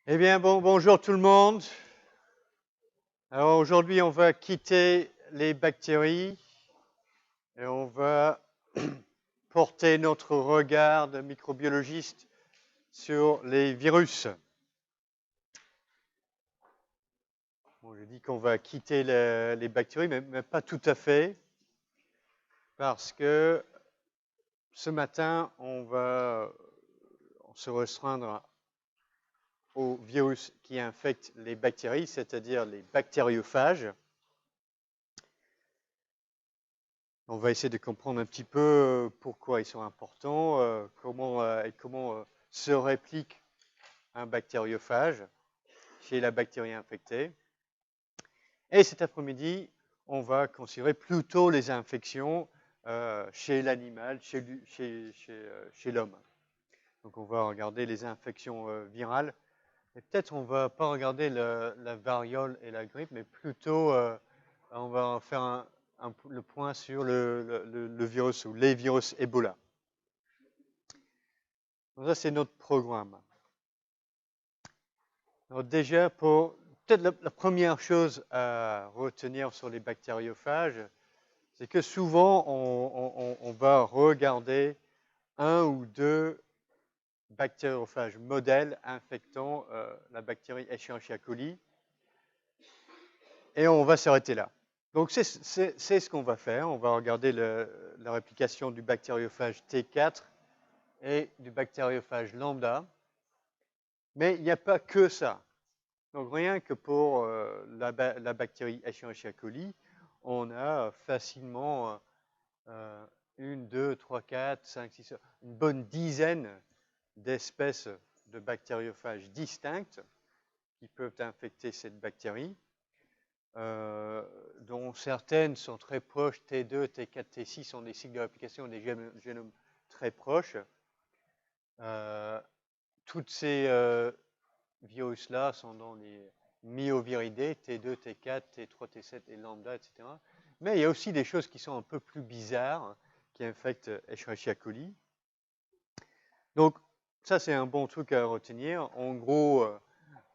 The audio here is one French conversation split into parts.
Eh bien, bonjour tout le monde. Alors aujourd'hui, on va quitter les bactéries et on va porter notre regard de microbiologiste sur les virus. Bon, je dis qu'on va quitter les bactéries, mais pas tout à fait, parce que ce matin, on va se restreindre aux virus qui infectent les bactéries, c'est-à-dire les bactériophages. On va essayer de comprendre un petit peu pourquoi ils sont importants, comment se réplique un bactériophage chez la bactérie infectée. Et cet après-midi, on va considérer plutôt les infections chez l'animal, chez l'homme. Donc on va regarder les infections virales. Et peut-être on ne va pas regarder la variole et la grippe, mais plutôt on va faire le point sur le virus ou les virus Ebola. Donc ça, c'est notre programme. Alors déjà, peut-être la première chose à retenir sur les bactériophages, c'est que souvent, on va regarder un ou deux bactériophages modèles infectant la bactérie Escherichia coli, et on va s'arrêter là. Donc, c'est ce qu'on va faire. On va regarder la réplication du bactériophage T4 et du bactériophage lambda. Mais il n'y a pas que ça. Donc, rien que pour la bactérie Escherichia coli, on a facilement 1, 2, 3, 4, 5, 6, une bonne dizaine d'espèces de bactériophages distinctes qui peuvent infecter cette bactérie. Dont certaines sont très proches, T2, T4, T6 sont des cycles de réplication des génomes très proches. Toutes ces virus-là sont dans les myoviridés, T2, T4, T3, T7 et lambda, etc. Mais il y a aussi des choses qui sont un peu plus bizarres qui infectent Escherichia coli. Donc, ça, c'est un bon truc à retenir. En gros,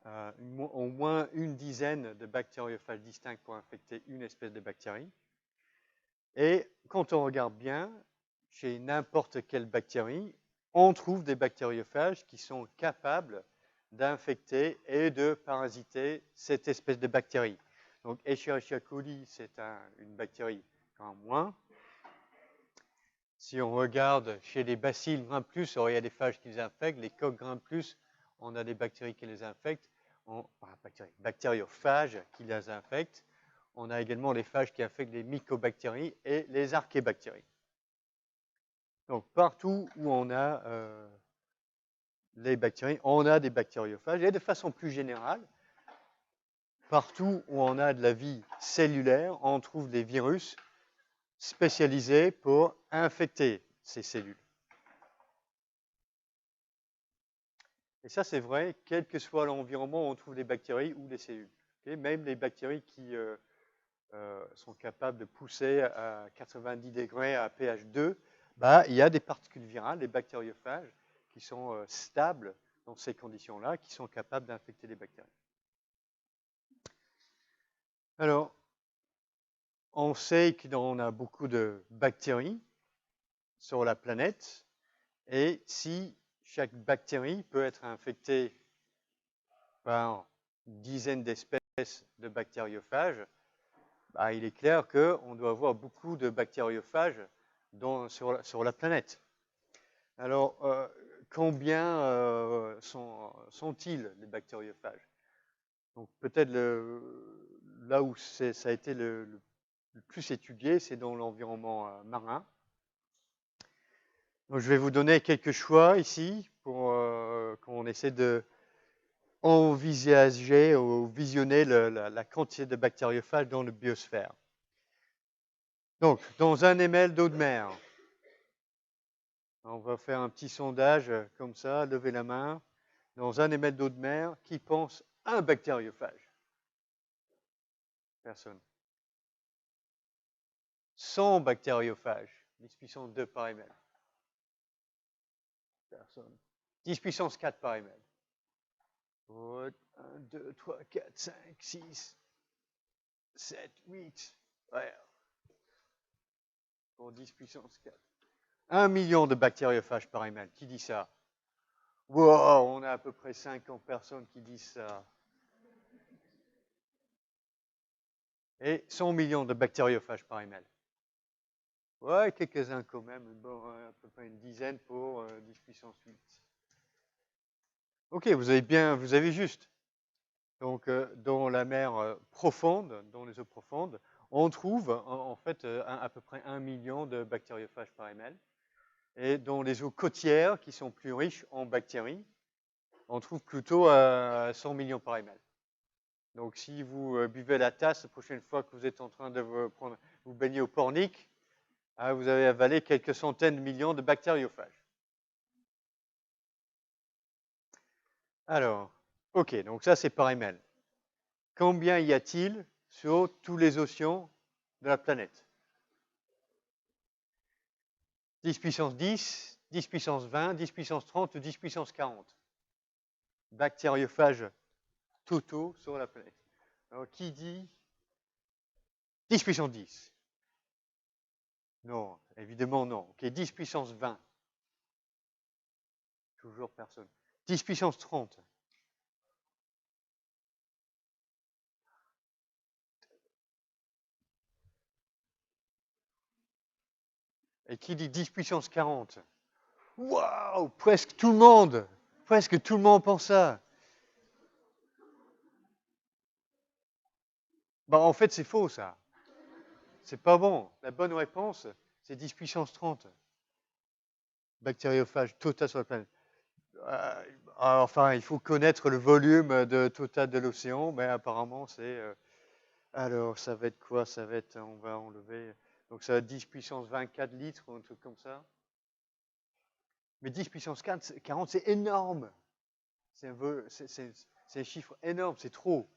au moins une dizaine de bactériophages distincts pour infecter une espèce de bactérie. Et quand on regarde bien, chez n'importe quelle bactérie, on trouve des bactériophages qui sont capables d'infecter et de parasiter cette espèce de bactérie. Donc, Escherichia coli, c'est une bactérie en moins. Si on regarde chez les bacilles Gram+, il y a des phages qui les infectent. Les coques Gram+, on a des bactéries qui les infectent. Bactériophages qui les infectent. On a également les phages qui infectent les mycobactéries et les archébactéries. Donc, partout où on a les bactéries, on a des bactériophages. Et de façon plus générale, partout où on a de la vie cellulaire, on trouve des virus spécialisés pour infecter ces cellules. Et ça, c'est vrai, quel que soit l'environnement où on trouve des bactéries ou des cellules. Okay? Même les bactéries qui sont capables de pousser à 90 degrés à pH 2, bah, il y a des particules virales, les bactériophages, qui sont stables dans ces conditions-là, qui sont capables d'infecter les bactéries. Alors, on sait qu'on a beaucoup de bactéries sur la planète, et si chaque bactérie peut être infectée par une dizaine d'espèces de bactériophages, bah, il est clair qu'on doit avoir beaucoup de bactériophages sur la planète. Alors, combien sont-ils les bactériophages? Donc, peut-être là où ça a été le plus étudié, c'est dans l'environnement marin. Donc, je vais vous donner quelques choix ici pour qu'on essaie de envisager ou visionner la quantité de bactériophages dans le biosphère. Donc, dans un ml d'eau de mer, on va faire un petit sondage comme ça, levez la main. Dans un ml d'eau de mer, qui pense à un bactériophage? Personne. 100 bactériophages, 10 puissance 2 par ml. Personne. 10 puissance 4 par ml. 1, 2, 3, 4, 5, 6, 7, 8. Ouais. Pour 10 puissance 4. 1 million de bactériophages par ml. Qui dit ça? Wow, on a à peu près 50 personnes qui disent ça. Et 100 millions de bactériophages par ml. Ouais, quelques-uns quand même. Bon, à peu près une dizaine pour 10 puissance 8. Ok, vous avez juste. Donc, dans la mer profonde, dans les eaux profondes, on trouve en fait à peu près 1 million de bactériophages par ml. Et dans les eaux côtières, qui sont plus riches en bactéries, on trouve plutôt 100 millions par ml. Donc, si vous buvez la tasse la prochaine fois que vous êtes en train de vous baigner au Pornic, vous avez avalé quelques centaines de millions de bactériophages. Alors, ok, donc ça c'est par ml. Combien y a-t-il sur tous les océans de la planète? 10 puissance 10, 10 puissance 20, 10 puissance 30 ou 10 puissance 40 bactériophages totaux sur la planète. Alors, qui dit 10 puissance 10? Non, évidemment non. Ok, 10 puissance 20. Toujours personne. 10 puissance 30. Et qui dit 10 puissance 40? Waouh, presque tout le monde. Presque tout le monde pense ça. Bah, en fait, c'est faux, ça. C'est pas bon. La bonne réponse, c'est 10 puissance 30. Bactériophage total sur la planète. Enfin, il faut connaître le volume total de l'océan, mais apparemment, c'est... alors, ça va être quoi? Ça va être... On va enlever... Donc, ça va être 10 puissance 24 litres ou un truc comme ça. Mais 10 puissance 40, c'est énorme. C'est un chiffre énorme, c'est trop.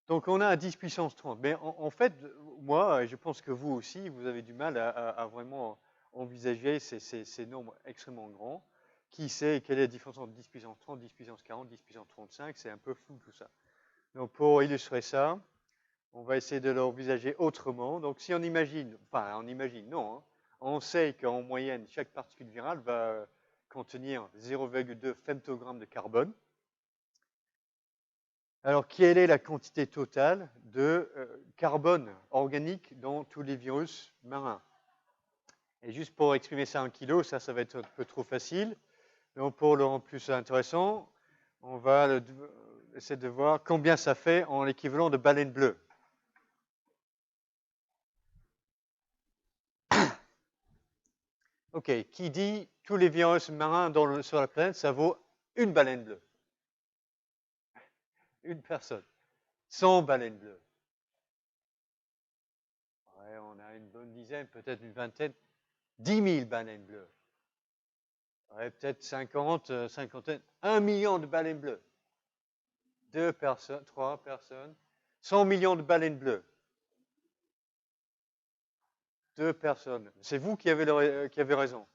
Donc, on a à 10 puissance 30. Mais en fait, moi, et je pense que vous aussi, vous avez du mal à vraiment envisager ces nombres extrêmement grands. Qui sait quelle est la différence entre 10 puissance 30, 10 puissance 40, 10 puissance 35? C'est un peu flou tout ça. Donc, pour illustrer ça, on va essayer de l'envisager autrement. Donc, si on imagine, enfin, on imagine, non, hein, on sait qu'en moyenne, chaque particule virale va contenir 0,2 femtogrammes de carbone. Alors, quelle est la quantité totale de carbone organique dans tous les virus marins? Et juste pour exprimer ça en kilos, ça va être un peu trop facile. Donc, pour le rendre plus intéressant, on va essayer de voir combien ça fait en l'équivalent de baleine bleue. Ok, qui dit tous les virus marins sur la planète, ça vaut une baleine bleue. Une personne. 100 baleines bleues. Ouais, on a une bonne dizaine, peut-être une vingtaine. 10 000 baleines bleues. Ouais, peut-être 50, cinquantaine. 1 million de baleines bleues. 2 personnes, 3 personnes. 100 millions de baleines bleues. 2 personnes. C'est vous qui avez raison.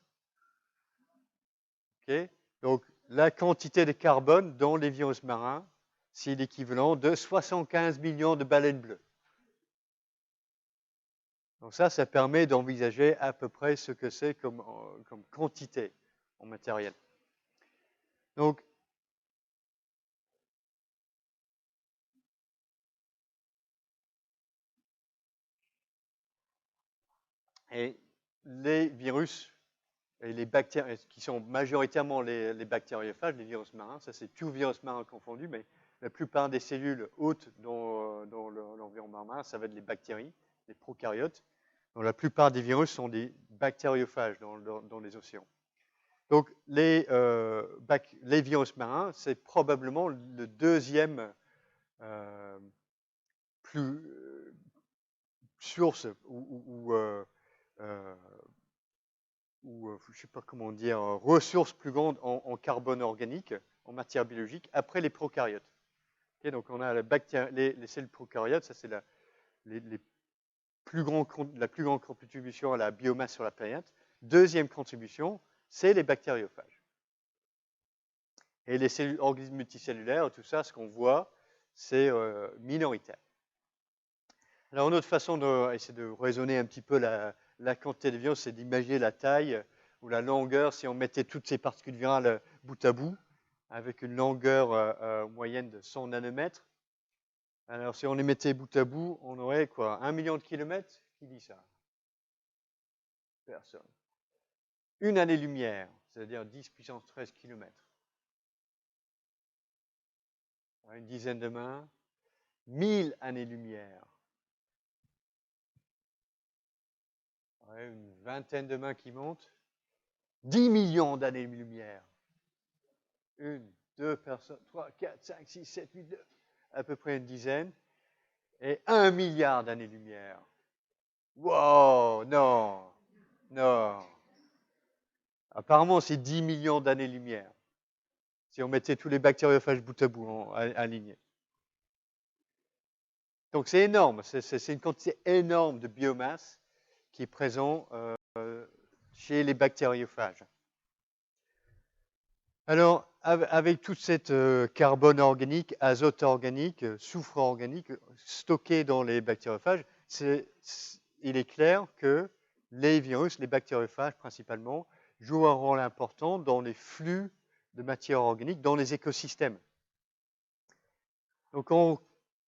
Ok? Donc, la quantité de carbone dans les virus marins, c'est l'équivalent de 75 millions de baleines bleues. Donc ça permet d'envisager à peu près ce que c'est comme quantité en matériel. Donc, et les virus et les bactéries, qui sont majoritairement les bactériophages, les virus marins, ça c'est tout virus marin confondu, mais la plupart des cellules hôtes dans l'environnement marin, ça va être les bactéries, les prokaryotes. Donc la plupart des virus sont des bactériophages dans les océans. Donc les virus marins, c'est probablement le deuxième plus source ou je ne sais pas comment dire, ressource plus grande en carbone organique, en matière biologique, après les prokaryotes. Okay, donc on a les cellules prokaryotes, ça c'est la plus grande contribution à la biomasse sur la planète. Deuxième contribution, c'est les bactériophages. Et les organismes multicellulaires, tout ça, ce qu'on voit, c'est minoritaire. Alors, une autre façon d'essayer de raisonner un petit peu la quantité de virus, c'est d'imaginer la taille ou la longueur si on mettait toutes ces particules virales bout à bout, avec une longueur moyenne de 100 nanomètres. Alors, si on les mettait bout à bout, on aurait quoi? 1 million de kilomètres? Qui dit ça? Personne. Une année-lumière, c'est-à-dire 10 puissance 13 kilomètres. Une dizaine de mains. 1000 années-lumière. Une vingtaine de mains qui montent. 10 millions d'années-lumière. 1, 2 personnes, 3, 4, 5, 6, 7, 8, 9, à peu près une dizaine. Et 1 milliard d'années-lumière. Wow, non, non. Apparemment, c'est 10 millions d'années-lumière. Si on mettait tous les bactériophages bout à bout alignés. Donc c'est énorme, c'est une quantité énorme de biomasse qui est présente chez les bactériophages. Alors, avec toute cette carbone organique, azote organique, soufre organique stocké dans les bactériophages, il est clair que les virus, les bactériophages principalement, jouent un rôle important dans les flux de matière organique dans les écosystèmes. Donc, on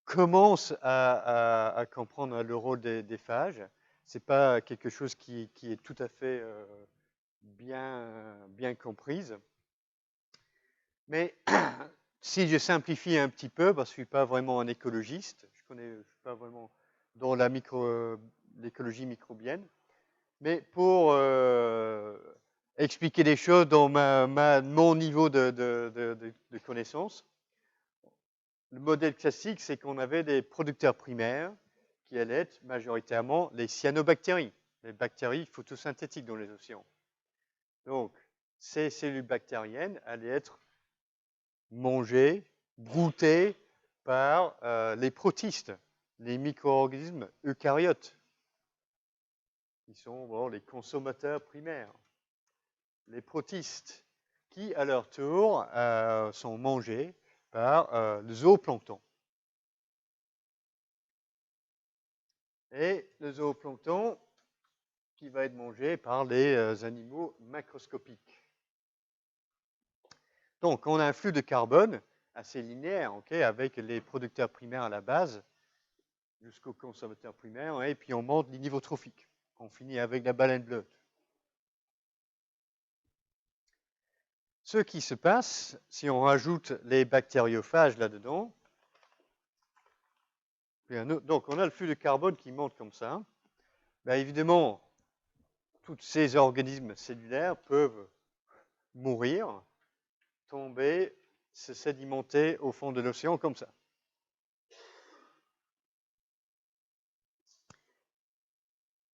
commence à comprendre le rôle des phages. Ce n'est pas quelque chose qui est tout à fait bien comprise. Mais si je simplifie un petit peu, parce que je ne suis pas vraiment un écologiste, je ne suis pas vraiment dans l'écologie microbienne, mais pour expliquer les choses dans mon niveau de connaissance, le modèle classique, c'est qu'on avait des producteurs primaires qui allaient être majoritairement les cyanobactéries, les bactéries photosynthétiques dans les océans. Donc, ces cellules bactériennes allaient être mangées, broutées par les protistes, les micro-organismes eucaryotes, qui sont les consommateurs primaires. Les protistes, qui à leur tour sont mangés par le zooplancton. Et le zooplancton qui va être mangé par les animaux macroscopiques. Donc, on a un flux de carbone assez linéaire, avec les producteurs primaires à la base jusqu'aux consommateurs primaires, et puis on monte les niveaux trophiques. On finit avec la baleine bleue. Ce qui se passe, si on rajoute les bactériophages là-dedans, donc on a le flux de carbone qui monte comme ça. Bien évidemment, tous ces organismes cellulaires peuvent mourir, tomber, se sédimenter au fond de l'océan comme ça.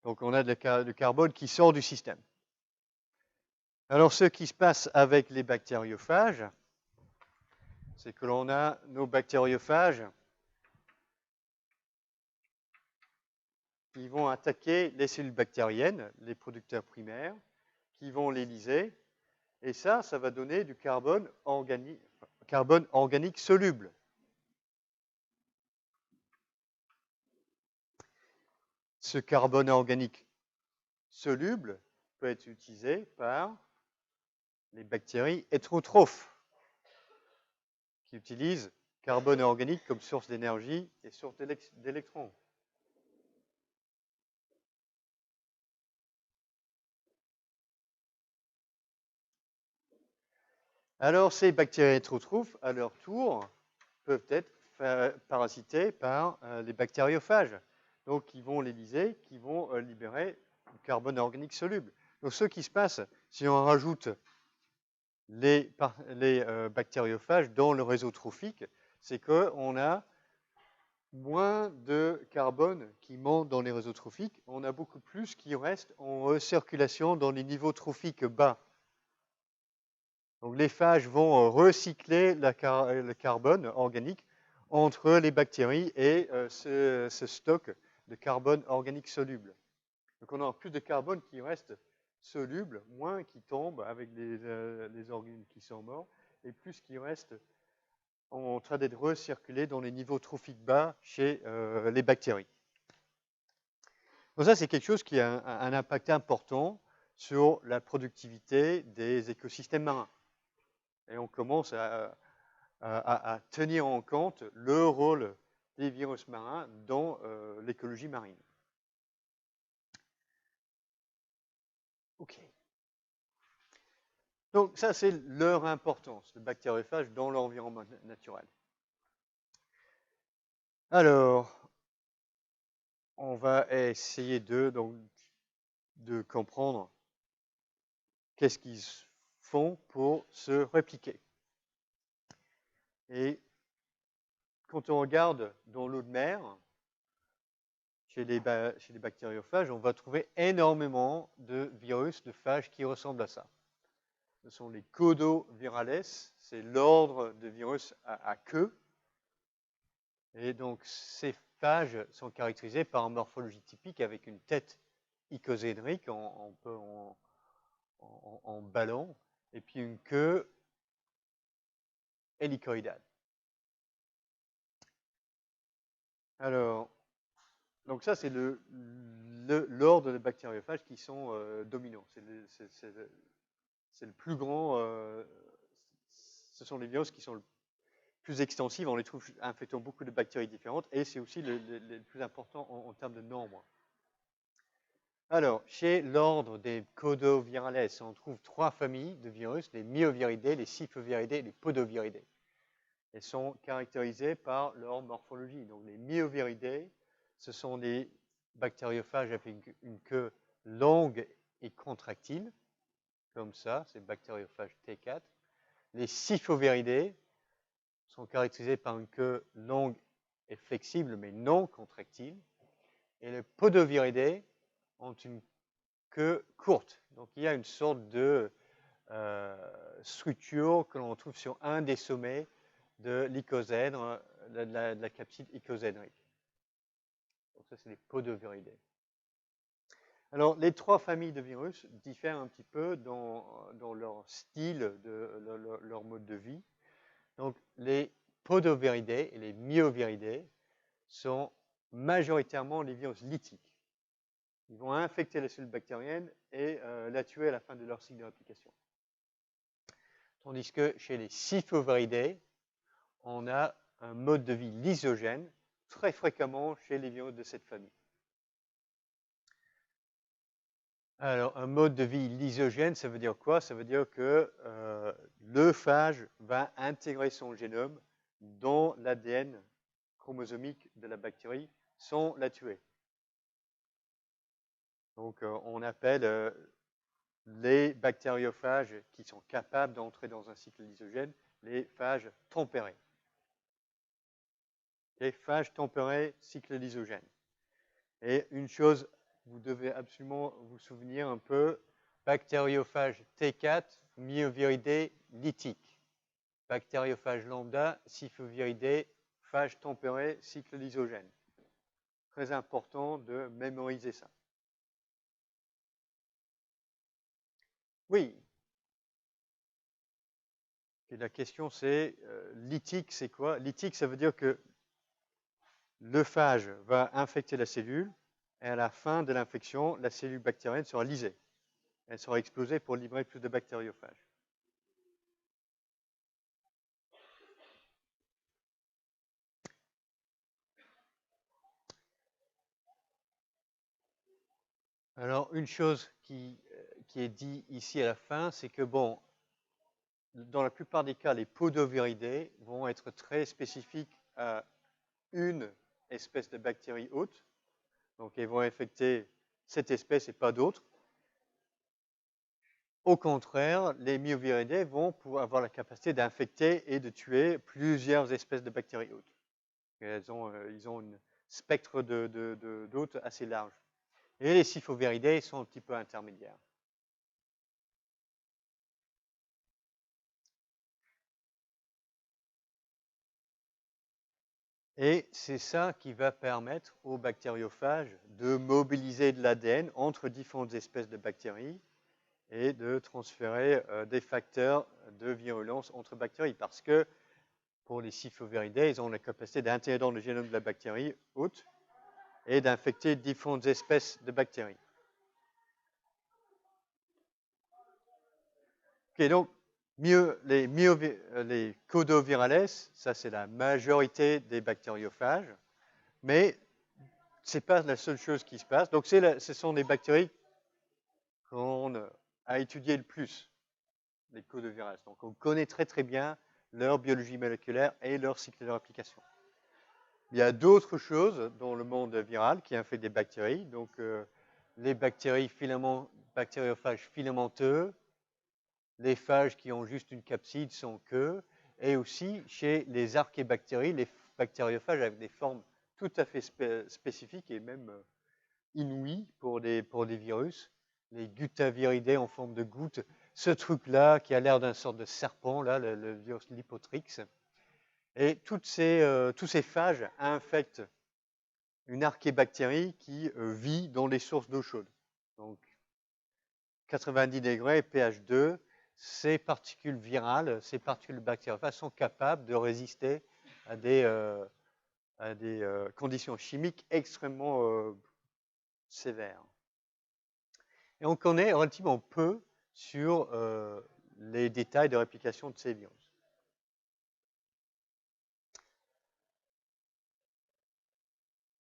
Donc on a du carbone qui sort du système. Alors ce qui se passe avec les bactériophages, c'est que l'on a nos bactériophages qui vont attaquer les cellules bactériennes, les producteurs primaires, qui vont les lyser, et ça va donner du carbone organique soluble. Ce carbone organique soluble peut être utilisé par les bactéries hétérotrophes, qui utilisent carbone organique comme source d'énergie et source d'électrons. Alors, ces bactéries hétérotrophes, à leur tour, peuvent être parasitées par les bactériophages. Donc, ils vont les lyser, qui vont libérer du carbone organique soluble. Donc, ce qui se passe, si on rajoute les bactériophages dans le réseau trophique, c'est qu'on a moins de carbone qui monte dans les réseaux trophiques, on a beaucoup plus qui reste en recirculation dans les niveaux trophiques bas. Donc les phages vont recycler le carbone organique entre les bactéries et ce stock de carbone organique soluble. Donc on a plus de carbone qui reste soluble, moins qui tombe avec les organismes qui sont morts, et plus qu'il reste en train d'être recirculé dans les niveaux trophiques bas chez les bactéries. Donc ça, c'est quelque chose qui a un impact important sur la productivité des écosystèmes marins. Et on commence à tenir en compte le rôle des virus marins dans l'écologie marine. OK. Donc ça, c'est leur importance, le bactériophage dans l'environnement naturel. Alors, on va essayer de comprendre qu'est-ce qu'ils font pour se répliquer. Et quand on regarde dans l'eau de mer, chez les bactériophages, on va trouver énormément de virus, de phages qui ressemblent à ça. Ce sont les Codovirales, c'est l'ordre de virus à queue. Et donc, ces phages sont caractérisés par une morphologie typique avec une tête icosédrique en ballon, et puis une queue hélicoïdale. Alors, donc ça, c'est l'ordre de bactériophages qui sont dominants. C'est le plus grand, ce sont les virus qui sont le plus extensifs, on les trouve infectant beaucoup de bactéries différentes, et c'est aussi le plus important en termes de nombre. Alors, chez l'ordre des Codovirales, on trouve 3 familles de virus, les Myoviridés, les Syphoviridés et les Podoviridés. Elles sont caractérisées par leur morphologie. Donc, les Myoviridés, ce sont des bactériophages avec une queue longue et contractile, comme ça, c'est le bactériophage T4. Les Syphoviridés sont caractérisés par une queue longue et flexible, mais non contractile. Et les Podoviridés ont une queue courte. Donc, il y a une sorte de structure que l'on trouve sur un des sommets de l'icosèdre, de la capside icosèdrique. Donc, ça, c'est les Podoviridés. Alors, les 3 familles de virus diffèrent un petit peu dans leur style, leur mode de vie. Donc, les Podoviridés et les Myoviridés sont majoritairement les virus lytiques. Ils vont infecter la cellule bactérienne et la tuer à la fin de leur cycle de réplication. Tandis que chez les Syphoviridés, on a un mode de vie lysogène très fréquemment chez les virus de cette famille. Alors, un mode de vie lysogène, ça veut dire quoi? Ça veut dire que le phage va intégrer son génome dans l'ADN chromosomique de la bactérie sans la tuer. Donc, on appelle les bactériophages qui sont capables d'entrer dans un cycle lysogène les phages tempérés. Les phages tempérés, cycle lysogène. Et une chose, vous devez absolument vous souvenir un peu, bactériophage T4, Myoviridés, lytique. Bactériophage lambda, Syphoviridés, phage tempéré, cycle lysogène. Très important de mémoriser ça. Oui. Et la question c'est, lytique c'est quoi? Lytique, ça veut dire que le phage va infecter la cellule et à la fin de l'infection, la cellule bactérienne sera lysée. Elle sera explosée pour libérer plus de bactériophages. Alors, une chose qui est dit ici à la fin, c'est que, bon, dans la plupart des cas, les Podoviridés vont être très spécifiques à une espèce de bactérie hôte. Donc, ils vont infecter cette espèce et pas d'autres. Au contraire, les Myoviridés vont pouvoir avoir la capacité d'infecter et de tuer plusieurs espèces de bactéries hôtes. Ils ont un spectre d'hôtes assez large. Et les Syphoviridés sont un petit peu intermédiaires. Et c'est ça qui va permettre aux bactériophages de mobiliser de l'ADN entre différentes espèces de bactéries et de transférer des facteurs de virulence entre bactéries. Parce que pour les Syphoviridae, ils ont la capacité d'intégrer dans le génome de la bactérie hôte et d'infecter différentes espèces de bactéries. Ok, donc les codovirales, ça c'est la majorité des bactériophages, mais ce n'est pas la seule chose qui se passe. Donc ce sont les bactéries qu'on a étudiées le plus, les codovirales. Donc on connaît très très bien leur biologie moléculaire et leur cycle de réplication. Il y a d'autres choses dans le monde viral qui infectent des bactéries. Donc les bactériophages filamenteux, les phages qui ont juste une capside sans queue, et aussi chez les archébactéries, les bactériophages avec des formes tout à fait spécifiques et même inouïes pour des virus, les gutaviridae en forme de goutte, ce truc-là qui a l'air d'une sorte de serpent, là, le virus Lipotrix. Et tous ces phages infectent une archébactérie qui vit dans les sources d'eau chaude. Donc 90 degrés, pH 2, ces particules virales, ces particules bactériophages sont capables de résister à des conditions chimiques extrêmement sévères. Et on connaît relativement peu sur les détails de réplication de ces virus.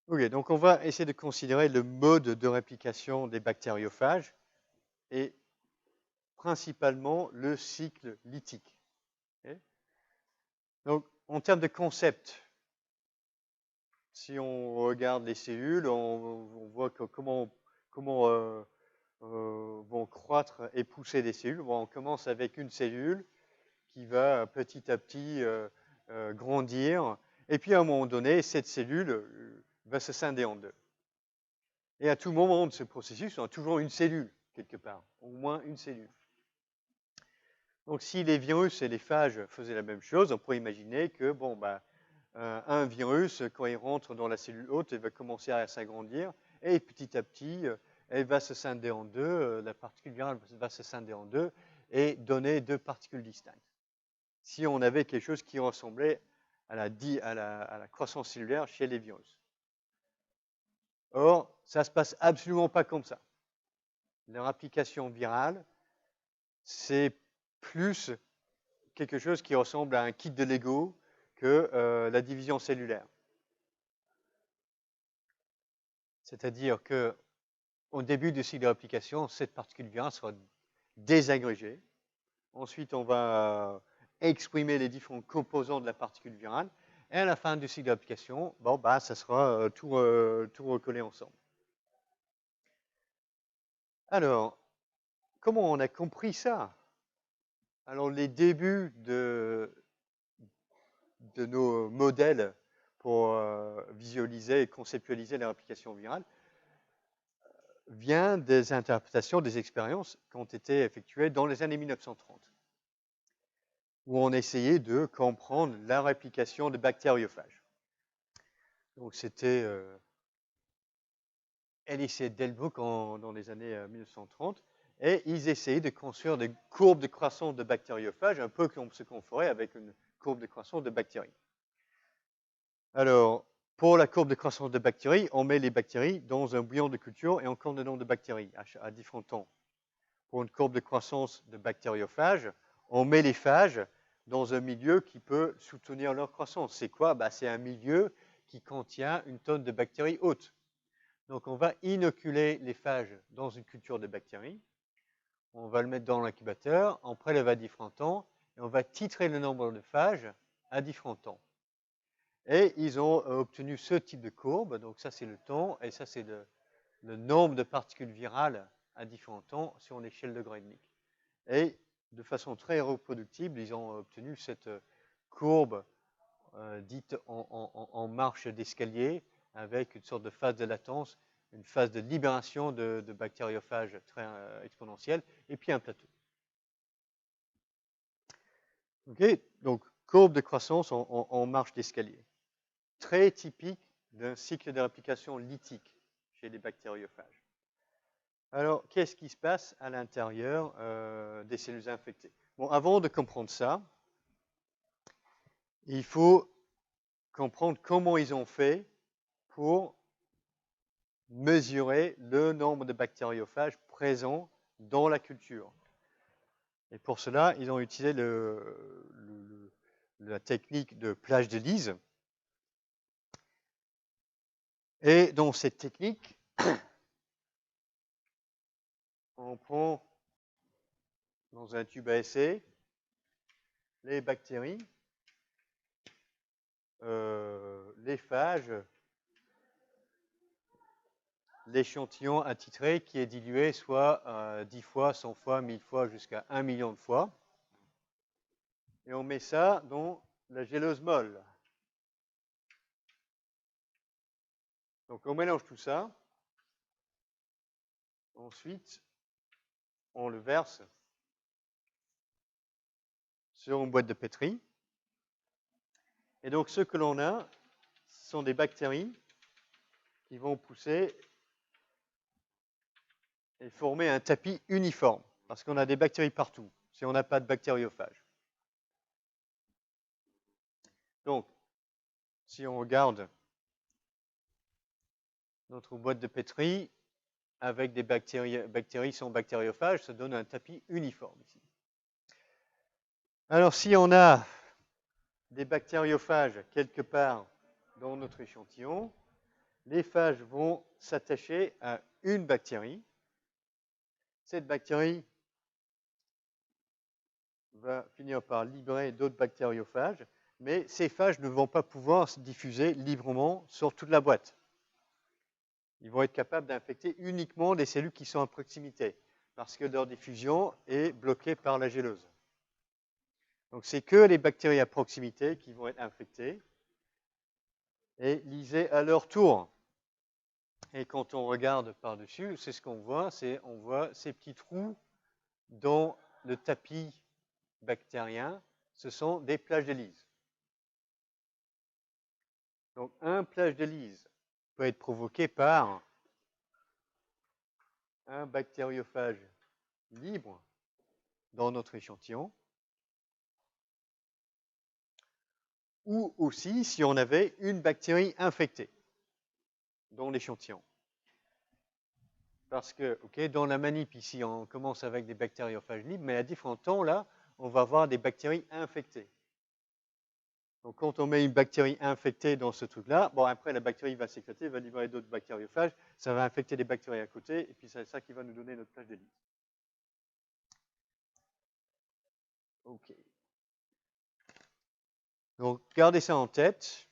Ok, donc on va essayer de considérer le mode de réplication des bactériophages et principalement le cycle lytique. Okay. Donc, en termes de concept, si on regarde les cellules, on voit que comment vont croître et pousser des cellules. Bon, on commence avec une cellule qui va petit à petit grandir, et puis à un moment donné, cette cellule va se scinder en deux. Et à tout moment de ce processus, on a toujours une cellule, quelque part, au moins une cellule. Donc, si les virus et les phages faisaient la même chose, on pourrait imaginer que, bon, bah, un virus, quand il rentre dans la cellule hôte, il va commencer à s'agrandir, et petit à petit, elle va se scinder en deux, la particule virale va se scinder en deux, et donner deux particules distinctes. Si on avait quelque chose qui ressemblait à la croissance cellulaire chez les virus. Or, ça ne se passe absolument pas comme ça. Leur application virale, c'est plus quelque chose qui ressemble à un kit de Lego que la division cellulaire. C'est-à-dire qu'au début du cycle de réplication, cette particule virale sera désagrégée. Ensuite, on va exprimer les différents composants de la particule virale. Et à la fin du cycle de réplication, bon, bah, ça sera tout recollé ensemble. Alors, comment on a compris ça? Alors, les débuts de nos modèles pour visualiser et conceptualiser les réplications virales vient des interprétations, des expériences qui ont été effectuées dans les années 1930, où on essayait de comprendre la réplication de bactériophages. Donc c'était Ellis et Delbruck dans les années 1930, et ils essayaient de construire des courbes de croissance de bactériophages, un peu comme ce qu'on ferait avec une courbe de croissance de bactéries. Alors, pour la courbe de croissance de bactéries, on met les bactéries dans un bouillon de culture et on compte le nombre de bactéries à différents temps. Pour une courbe de croissance de bactériophages, on met les phages dans un milieu qui peut soutenir leur croissance. C'est quoi? Bah, c'est un milieu qui contient une tonne de bactéries hautes. Donc, on va inoculer les phages dans une culture de bactéries. On va le mettre dans l'incubateur, on prélève à différents temps et on va titrer le nombre de phages à différents temps. Et ils ont obtenu ce type de courbe. Donc, ça, c'est le temps et ça, c'est le nombre de particules virales à différents temps sur une échelle logarithmique. Et de façon très reproductible, ils ont obtenu cette courbe dite en marche d'escalier avec une sorte de phase de latence, une phase de libération de bactériophages très exponentielle, et puis un plateau. Okay, donc, courbe de croissance en marche d'escalier. Très typique d'un cycle de réplication lytique chez les bactériophages. Alors, qu'est-ce qui se passe à l'intérieur des cellules infectées? Bon, avant de comprendre ça, il faut comprendre comment ils ont fait pour mesurer le nombre de bactériophages présents dans la culture. Et pour cela, ils ont utilisé la technique de plage de Lise. Et dans cette technique, on prend dans un tube à essai les bactéries, les phages, l'échantillon attitré qui est dilué soit 10 fois, 100 fois, 1000 fois, jusqu'à 1 million de fois. Et on met ça dans la géleuse molle. Donc on mélange tout ça. Ensuite, on le verse sur une boîte de pétri. Et donc ce que l'on a, ce sont des bactéries qui vont pousser et former un tapis uniforme. Parce qu'on a des bactéries partout, si on n'a pas de bactériophage. Donc, si on regarde notre boîte de pétri avec des bactéries sans bactériophages, ça donne un tapis uniforme ici. Alors, si on a des bactériophages quelque part dans notre échantillon, les phages vont s'attacher à une bactérie. Cette bactérie va finir par libérer d'autres bactériophages, mais ces phages ne vont pas pouvoir se diffuser librement sur toute la boîte. Ils vont être capables d'infecter uniquement les cellules qui sont à proximité, parce que leur diffusion est bloquée par la géleuse. Donc c'est que les bactéries à proximité qui vont être infectées et lysées à leur tour. Et quand on regarde par-dessus, c'est ce qu'on voit, on voit ces petits trous dans le tapis bactérien, ce sont des plages de lyse. Donc un plage de lyse peut être provoqué par un bactériophage libre dans notre échantillon, ou aussi si on avait une bactérie infectée dans l'échantillon. Parce que, dans la manip ici, on commence avec des bactériophages libres, mais à différents temps, là, on va avoir des bactéries infectées. Donc, quand on met une bactérie infectée dans ce truc-là, bon, après, la bactérie va s'éclater, va libérer d'autres bactériophages, ça va infecter les bactéries à côté, et puis c'est ça qui va nous donner notre plage de lyse. OK. Donc, gardez ça en tête.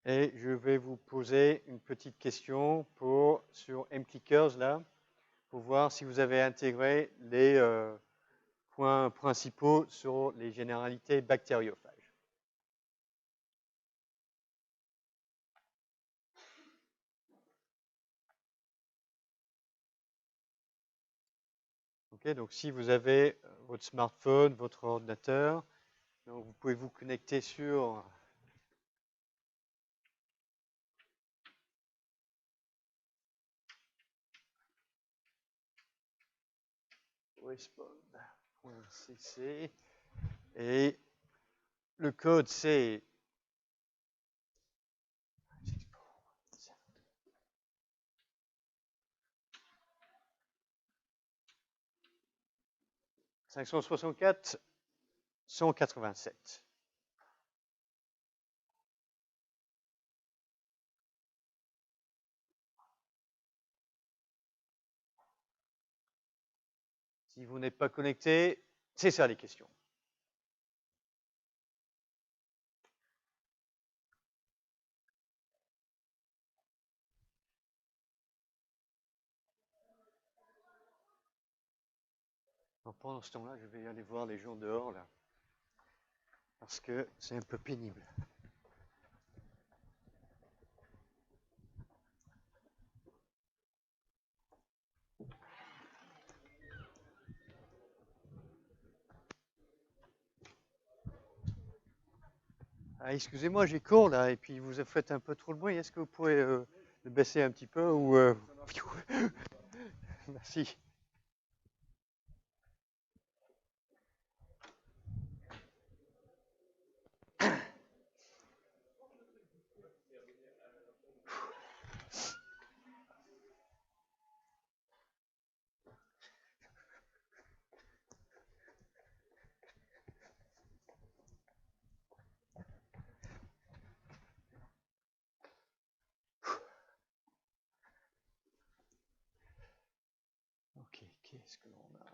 Et je vais vous poser une petite question sur mClickers, là, pour voir si vous avez intégré les points principaux sur les généralités bactériophages. Donc si vous avez votre smartphone, votre ordinateur, donc vous pouvez vous connecter sur respond.cc et le code c'est 564-187. Si vous n'êtes pas connecté, c'est ça les questions. Donc pendant ce temps-là, je vais aller voir les gens dehors là, parce que c'est un peu pénible. Ah, excusez-moi, j'ai cours là, et puis vous faites un peu trop de bruit. Est-ce que vous pouvez le baisser un petit peu ou Merci. Ok, qu'est-ce que l'on a?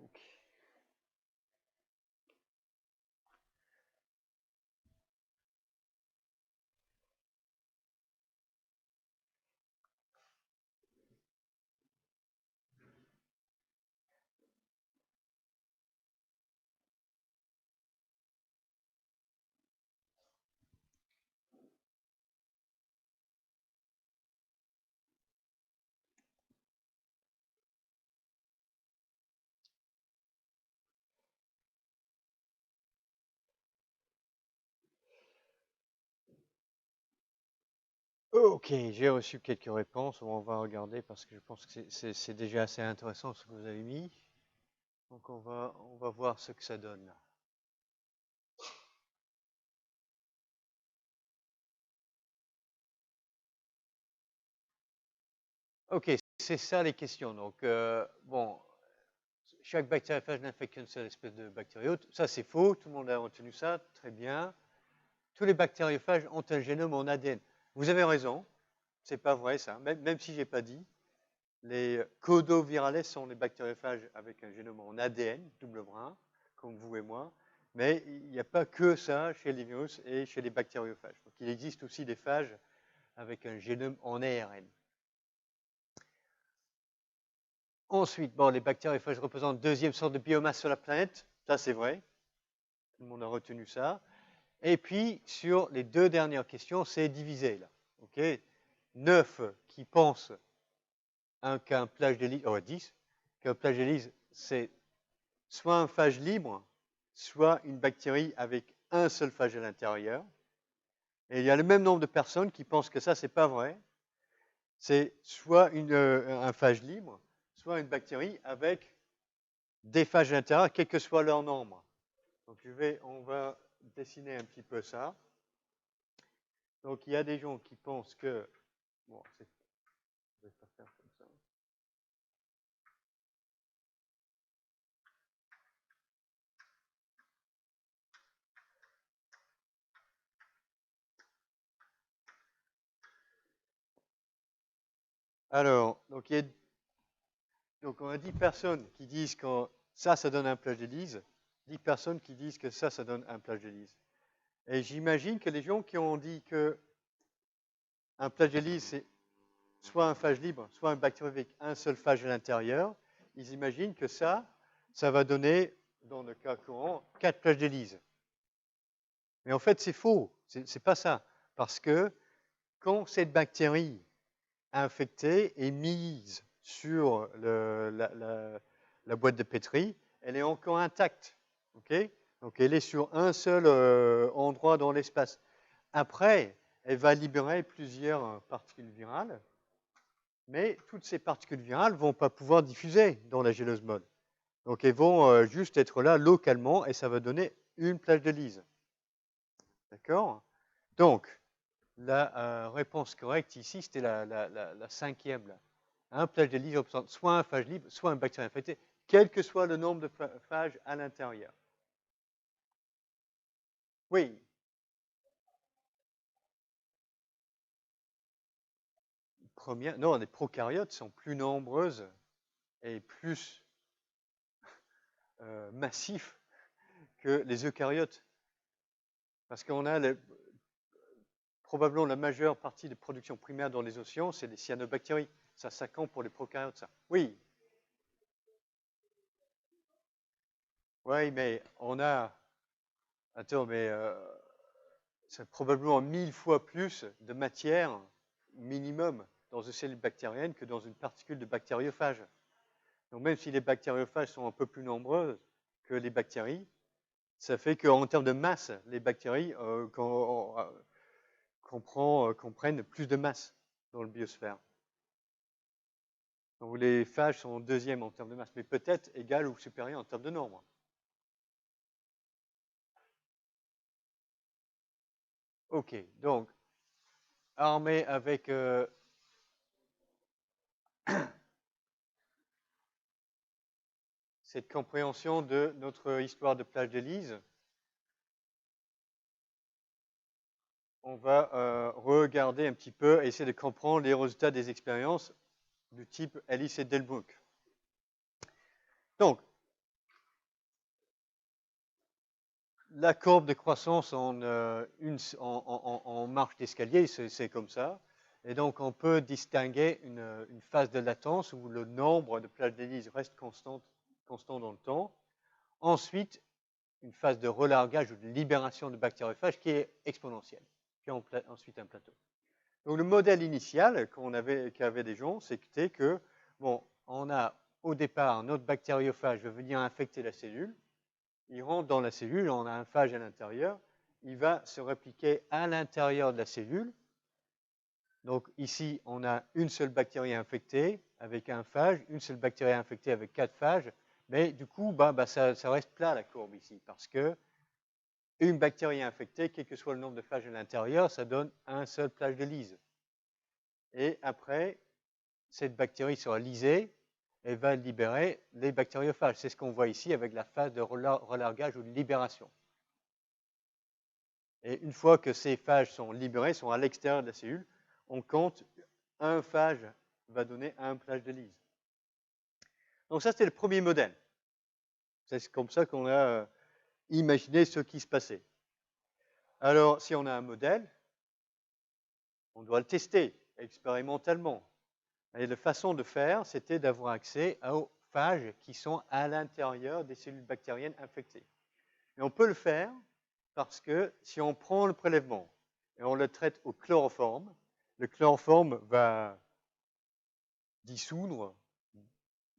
Ok. Ok, j'ai reçu quelques réponses. On va regarder parce que je pense que c'est déjà assez intéressant ce que vous avez mis. Donc on va voir ce que ça donne. Ok, c'est ça les questions. Donc bon, chaque bactériophage n'infecte qu'une seule espèce de bactériote. Ça c'est faux, tout le monde a retenu ça, très bien. Tous les bactériophages ont un génome en ADN. Vous avez raison, c'est pas vrai ça, même si j'ai pas dit. Les codovirales sont les bactériophages avec un génome en ADN, double brin, comme vous et moi. Mais il n'y a pas que ça chez les virus et chez les bactériophages. Donc il existe aussi des phages avec un génome en ARN. Ensuite, bon, les bactériophages représentent la deuxième sorte de biomasse sur la planète. Ça, c'est vrai. Tout le monde a retenu ça. Et puis, sur les deux dernières questions, c'est divisé, là. OK? 9 qui pensent qu'un flagellise, 10, qu'un flagellise, c'est soit un phage libre, soit une bactérie avec un seul phage à l'intérieur. Et il y a le même nombre de personnes qui pensent que ça, c'est pas vrai. C'est soit un phage libre, soit une bactérie avec des phages à l'intérieur, quel que soit leur nombre. Donc on va dessiner un petit peu ça. Donc il y a des gens qui pensent que, bon, je vais pas faire comme ça. Alors, donc on a 10 personnes qui disent que ça donne un flagellise, 10 personnes qui disent que ça donne un flagellise. Et j'imagine que les gens qui ont dit que un flagellise, c'est soit un phage libre, soit un bactérie avec un seul phage à l'intérieur, ils imaginent que ça va donner, dans le cas courant, 4 flagellises. Mais en fait, c'est faux. C'est pas ça. Parce que quand cette bactérie infectée est mise sur la boîte de pétri, elle est encore intacte. Okay? Donc, elle est sur un seul endroit dans l'espace. Après, elle va libérer plusieurs particules virales, mais toutes ces particules virales ne vont pas pouvoir diffuser dans la gélose molle. Donc, elles vont juste être là localement et ça va donner une plage de Lise. D'accord? Donc, la réponse correcte ici, c'était la cinquième. Là. Un plage de Lise représente soit un phage libre, soit un bactérien infecté, quel que soit le nombre de phages à l'intérieur. Oui. Non, les prokaryotes sont plus nombreuses et plus massifs que les eucaryotes. Parce qu'on a probablement la majeure partie de production primaire dans les océans, c'est des cyanobactéries. Ça compte pour les prokaryotes, ça. Oui. Oui, mais on a... Attends, mais c'est probablement 1000 fois plus de matière minimum dans une cellule bactérienne que dans une particule de bactériophage. Donc même si les bactériophages sont un peu plus nombreux que les bactéries, ça fait qu'en termes de masse, les bactéries comprennent plus de masse dans le biosphère. Donc les phages sont deuxième en termes de masse, mais peut-être égal ou supérieur en termes de nombre. Ok, donc armé avec cette compréhension de notre histoire de plage de Lise, on va regarder un petit peu, essayer de comprendre les résultats des expériences du type Ellis et Delbruck. Donc, la courbe de croissance en marche d'escalier, c'est comme ça. Et donc, on peut distinguer une phase de latence où le nombre de plages de Lise reste constant dans le temps. Ensuite, une phase de relargage ou de libération de bactériophages qui est exponentielle. Puis ensuite, un plateau. Donc, le modèle initial qu'avaient des gens, c'était que, bon, on a au départ, notre bactériophage veut venir infecter la cellule. Il rentre dans la cellule, on a un phage à l'intérieur. Il va se répliquer à l'intérieur de la cellule. Donc, ici, on a une seule bactérie infectée avec un phage, une seule bactérie infectée avec 4 phages. Mais du coup, ça reste plat la courbe ici, parce que une bactérie infectée, quel que soit le nombre de phages à l'intérieur, ça donne un seul plage de Lise. Et après, cette bactérie sera lysée et va libérer les bactériophages. C'est ce qu'on voit ici avec la phase de relargage ou de libération. Et une fois que ces phages sont libérés, sont à l'extérieur de la cellule, on compte un phage va donner un plage de Lise. Donc ça, c'était le premier modèle. C'est comme ça qu'on a imaginé ce qui se passait. Alors, si on a un modèle, on doit le tester expérimentalement. Et la façon de faire, c'était d'avoir accès aux phages qui sont à l'intérieur des cellules bactériennes infectées. Et on peut le faire parce que si on prend le prélèvement et on le traite au chloroforme, le chloroforme va dissoudre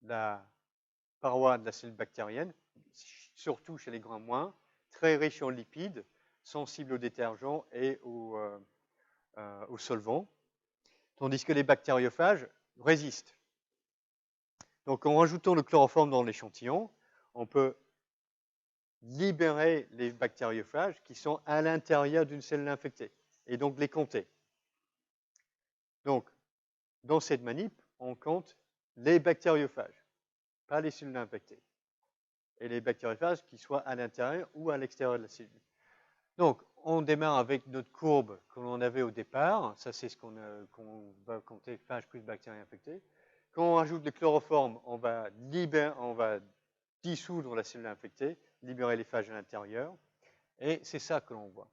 la paroi de la cellule bactérienne, surtout chez les grands moins, très riche en lipides, sensible aux détergents et aux solvants, tandis que les bactériophages résistent. Donc en rajoutant le chloroforme dans l'échantillon, on peut libérer les bactériophages qui sont à l'intérieur d'une cellule infectée et donc les compter. Donc, dans cette manip, on compte les bactériophages, pas les cellules infectées. Et les bactériophages qui soient à l'intérieur ou à l'extérieur de la cellule. Donc, on démarre avec notre courbe que l'on avait au départ. Ça, c'est ce qu'on va compter, phage plus bactéries infectées. Quand on ajoute le chloroforme, on va dissoudre la cellule infectée, libérer les phages à l'intérieur. Et c'est ça que l'on voit.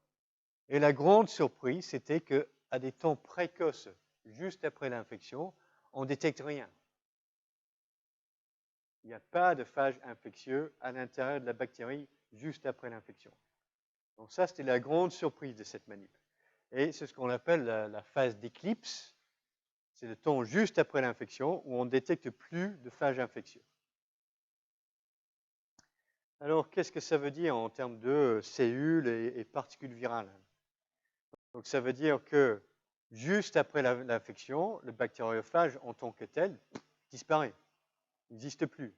Et la grande surprise, c'était qu'à des temps précoces, juste après l'infection, on ne détecte rien. Il n'y a pas de phage infectieux à l'intérieur de la bactérie juste après l'infection. Donc ça, c'était la grande surprise de cette manip. Et c'est ce qu'on appelle la phase d'éclipse. C'est le temps juste après l'infection où on ne détecte plus de phage infectieux. Alors, qu'est-ce que ça veut dire en termes de cellules et particules virales? Donc, ça veut dire que juste après l'infection, le bactériophage en tant que tel disparaît. Il n'existe plus.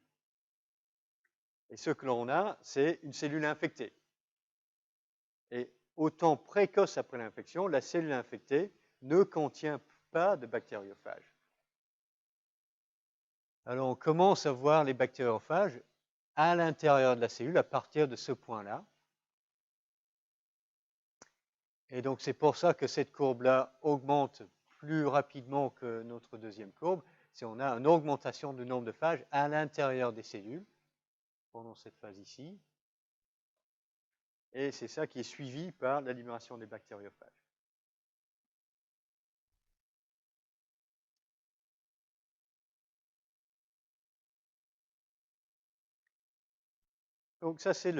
Et ce que l'on a, c'est une cellule infectée. Et au temps précoce après l'infection, la cellule infectée ne contient pas de bactériophages. Alors on commence à voir les bactériophages à l'intérieur de la cellule à partir de ce point-là. Et donc c'est pour ça que cette courbe-là augmente plus rapidement que notre deuxième courbe, si on a une augmentation du nombre de phages à l'intérieur des cellules pendant cette phase ici. Et c'est ça qui est suivi par la libération des bactériophages. Donc ça, c'est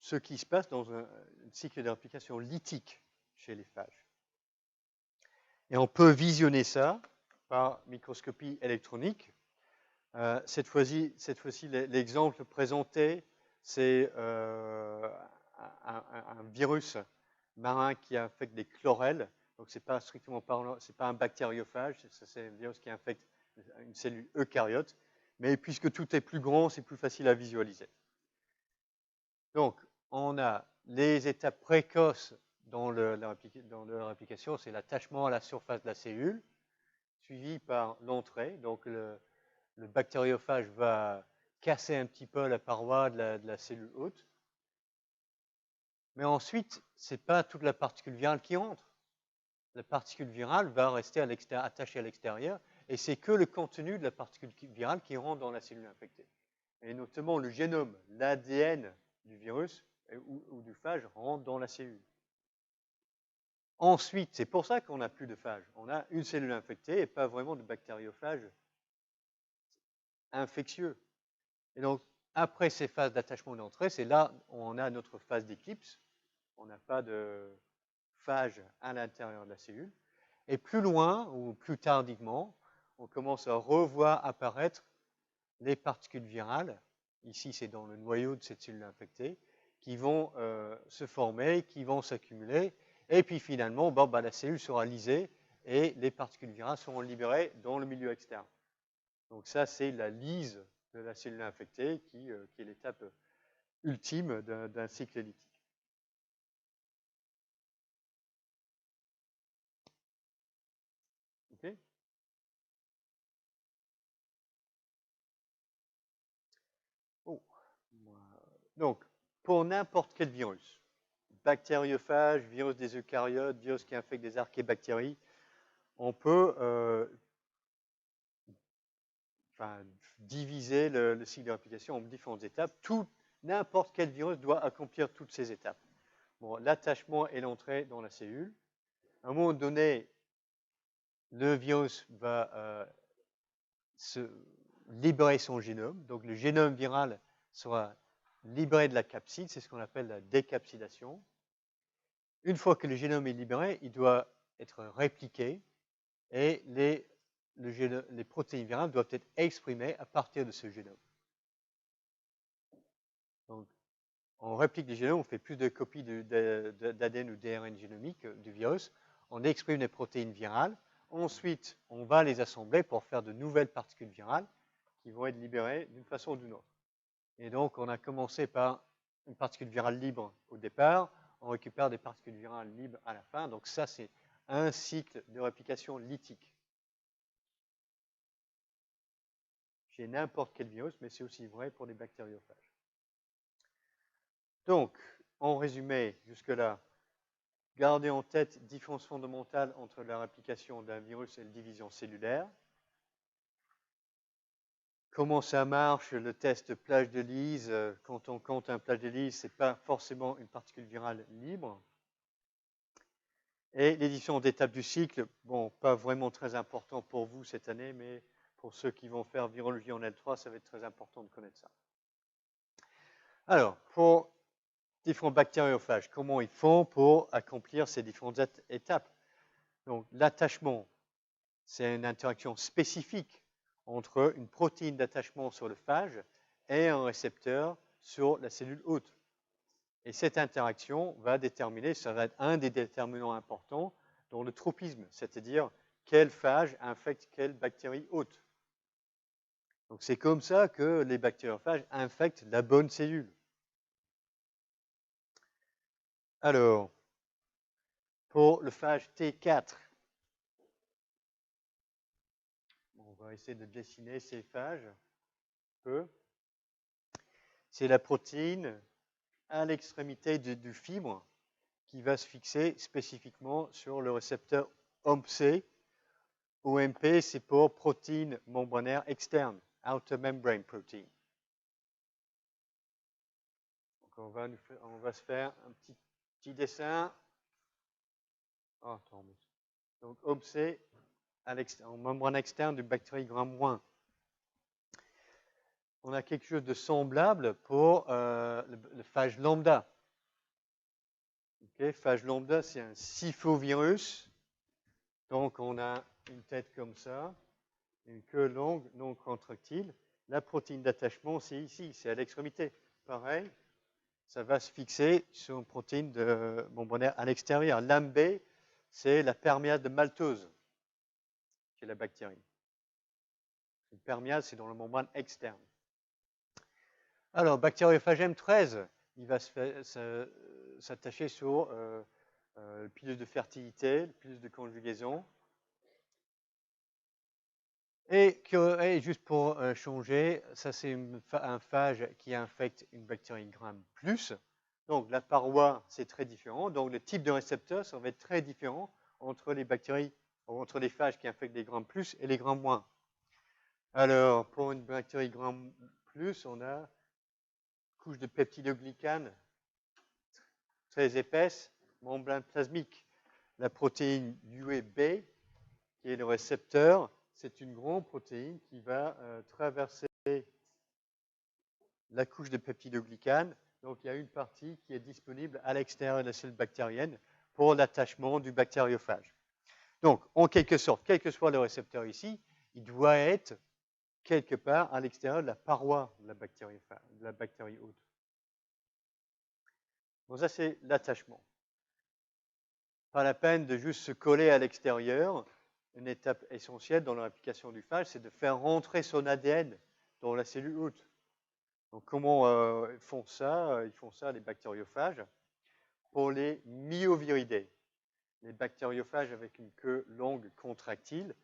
ce qui se passe dans un cycle de réplication lytique chez les phages. Et on peut visionner ça par microscopie électronique. Cette fois-ci, l'exemple présenté, c'est un virus marin qui infecte des chlorelles. Donc, c'est pas strictement parlant, c'est pas un bactériophage, c'est un virus qui infecte une cellule eucaryote. Mais puisque tout est plus grand, c'est plus facile à visualiser. Donc, on a les étapes précoces dans leur application, c'est l'attachement à la surface de la cellule, suivi par l'entrée. Donc, le bactériophage va casser un petit peu la paroi de la cellule hôte. Mais ensuite, ce n'est pas toute la particule virale qui entre. La particule virale va rester attachée à l'extérieur, et c'est que le contenu de la particule virale qui rentre dans la cellule infectée. Et notamment le génome, l'ADN du virus ou du phage rentre dans la cellule. Ensuite, c'est pour ça qu'on n'a plus de phage. On a une cellule infectée et pas vraiment de bactériophage infectieux. Et donc, après ces phases d'attachement d'entrée, c'est là où on a notre phase d'éclipse. On n'a pas de phage à l'intérieur de la cellule. Et plus loin, ou plus tardivement, on commence à revoir apparaître les particules virales. Ici, c'est dans le noyau de cette cellule infectée, qui vont se former, qui vont s'accumuler. Et puis finalement, la cellule sera lysée et les particules virales seront libérées dans le milieu externe. Donc ça, c'est la lyse de la cellule infectée qui est l'étape ultime d'un cycle lytique. Okay. Oh. Donc, pour n'importe quel virus, bactériophage, virus des eucaryotes, virus qui infecte des archébactéries, on peut diviser le cycle de réplication en différentes étapes. N'importe quel virus doit accomplir toutes ces étapes. Bon, l'attachement et l'entrée dans la cellule. À un moment donné, le virus va se libérer son génome. Donc, le génome viral sera libéré de la capside. C'est ce qu'on appelle la décapsidation. Une fois que le génome est libéré, il doit être répliqué et les protéines virales doivent être exprimées à partir de ce génome. Donc, on réplique le génome, on fait plus de copies d'ADN ou d'ARN génomique du virus, on exprime les protéines virales, ensuite on va les assembler pour faire de nouvelles particules virales qui vont être libérées d'une façon ou d'une autre. Et donc on a commencé par une particule virale libre au départ, on récupère des particules virales libres à la fin, donc ça c'est un cycle de réplication lytique. Chez n'importe quel virus, mais c'est aussi vrai pour les bactériophages. Donc, en résumé, jusque-là, gardez en tête différence fondamentale entre la réplication d'un virus et la division cellulaire. Comment ça marche, le test plage de Lise. Quand on compte un plage de Lise, ce n'est pas forcément une particule virale libre. Et les différentes étapes du cycle, bon, pas vraiment très important pour vous cette année, mais pour ceux qui vont faire virologie en L3, ça va être très important de connaître ça. Alors, pour différents bactériophages, comment ils font pour accomplir ces différentes étapes? Donc, l'attachement, c'est une interaction spécifique entre une protéine d'attachement sur le phage et un récepteur sur la cellule hôte. Et cette interaction va déterminer, ça va être un des déterminants importants dans le tropisme, c'est-à-dire quel phage infecte quelle bactérie hôte. Donc c'est comme ça que les bactériophages infectent la bonne cellule. Alors, pour le phage T4, on va essayer de dessiner ces phages un peu. C'est la protéine à l'extrémité du fibre qui va se fixer spécifiquement sur le récepteur OMP. OMP, c'est pour protéine membranaire externe, outer membrane protein. Donc on va se faire un petit dessin. Oh, attends, donc OMP en membrane externe du bactérie Gram-. On a quelque chose de semblable pour le phage lambda. Okay, phage lambda, c'est un syphovirus. Donc, on a une tête comme ça, une queue longue, non contractile. La protéine d'attachement, c'est ici, c'est à l'extrémité. Pareil, ça va se fixer sur une protéine de membranaire à l'extérieur. L'AMB, c'est la perméase de maltose, qui est la bactérie. Le perméase, c'est dans la membrane externe. Alors, bactériophage M13, il va s'attacher sur le pilus de fertilité, le pilus de conjugaison. Et juste pour changer, ça c'est un phage qui infecte une bactérie Gram+. Donc la paroi, c'est très différent. Donc le type de récepteur, ça va être très différent entre les bactéries, entre les phages qui infectent les Gram+ et les Gram-. Alors, pour une bactérie Gram+, on a couche de peptidoglycane très épaisse, membrane plasmique. La protéine UEB, qui est le récepteur, c'est une grande protéine qui va traverser la couche de peptidoglycane. Donc, il y a une partie qui est disponible à l'extérieur de la cellule bactérienne pour l'attachement du bactériophage. Donc, en quelque sorte, quel que soit le récepteur ici, il doit être quelque part à l'extérieur de la paroi de la bactérie hôte. Donc, ça, c'est l'attachement. Pas la peine de juste se coller à l'extérieur. Une étape essentielle dans l'application du phage, c'est de faire rentrer son ADN dans la cellule hôte. Donc, comment ils font ça? Ils font ça, les bactériophages, pour les myoviridés. Les bactériophages avec une queue longue contractile.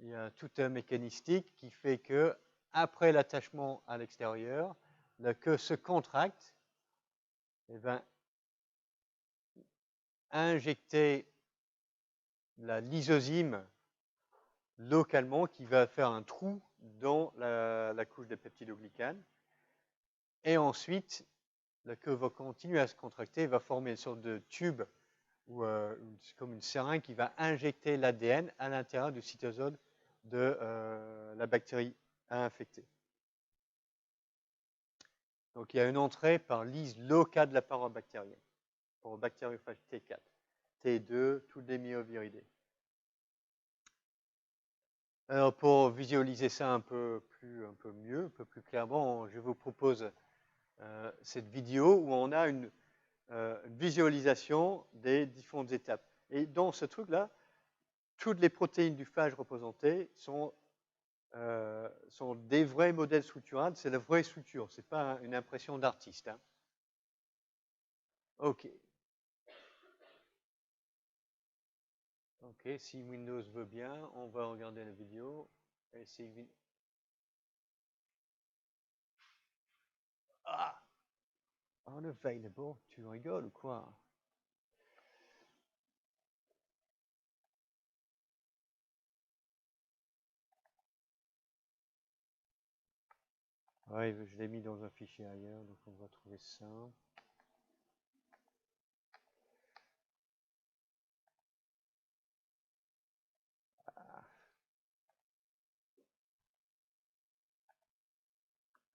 Il y a toute une mécanistique qui fait que, après l'attachement à l'extérieur, la queue se contracte et va injecter la lysozyme localement qui va faire un trou dans la couche de peptidoglycane. Et ensuite, la queue va continuer à se contracter, va former une sorte de tube ou comme une seringue qui va injecter l'ADN à l'intérieur du cytosol de la bactérie infectée. Donc il y a une entrée par lyse locale de la paroi bactérienne pour le bactériophage T4, T2, toutes les myoviridés. Alors pour visualiser ça un peu mieux, un peu plus clairement, je vous propose cette vidéo où on a une visualisation des différentes étapes. Et dans ce truc-là, toutes les protéines du phage représentées sont des vrais modèles structurels. C'est la vraie structure, ce n'est pas une impression d'artiste. Hein. OK. OK, si Windows veut bien, on va regarder la vidéo. Et si... Ah! Unavailable, tu rigoles ou quoi? Ouais, je l'ai mis dans un fichier ailleurs, donc on va trouver ça.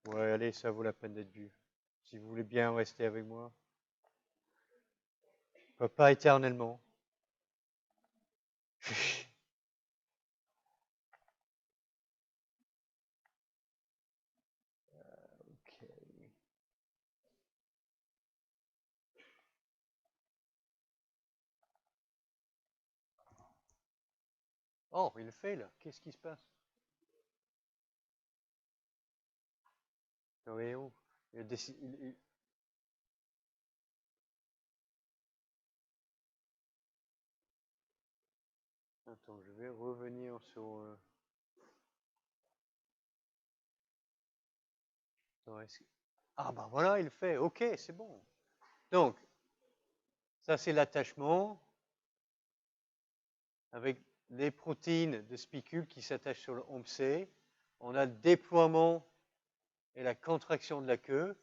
Ouais, allez, ça vaut la peine d'être vu. Si vous voulez bien rester avec moi. Pas éternellement. OK. Oh, il fait là. Qu'est-ce qui se passe? Oui, oh. vais revenir sur... Ah ben voilà, il le fait. Ok, c'est bon. Donc, ça c'est l'attachement avec les protéines de spicule qui s'attachent sur le OMC. On a le déploiement et la contraction de la queue.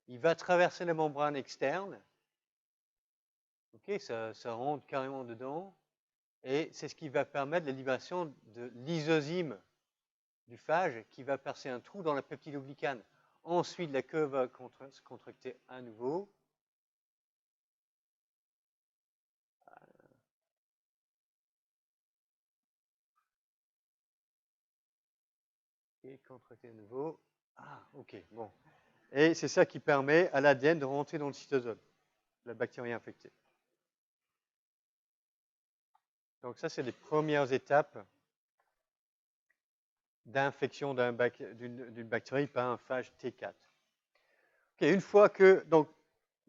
Il va traverser la membrane externe. Ok, ça rentre carrément dedans. Et c'est ce qui va permettre la libération de l'isozyme du phage qui va percer un trou dans la peptidoglycane. Ensuite, la queue va se contracter à nouveau. Et contracter à nouveau. Ah, ok, bon. Et c'est ça qui permet à l'ADN de rentrer dans le cytosol, la bactérie infectée. Donc ça, c'est les premières étapes d'infection d'une bactérie par un phage T4. Okay, une fois que donc,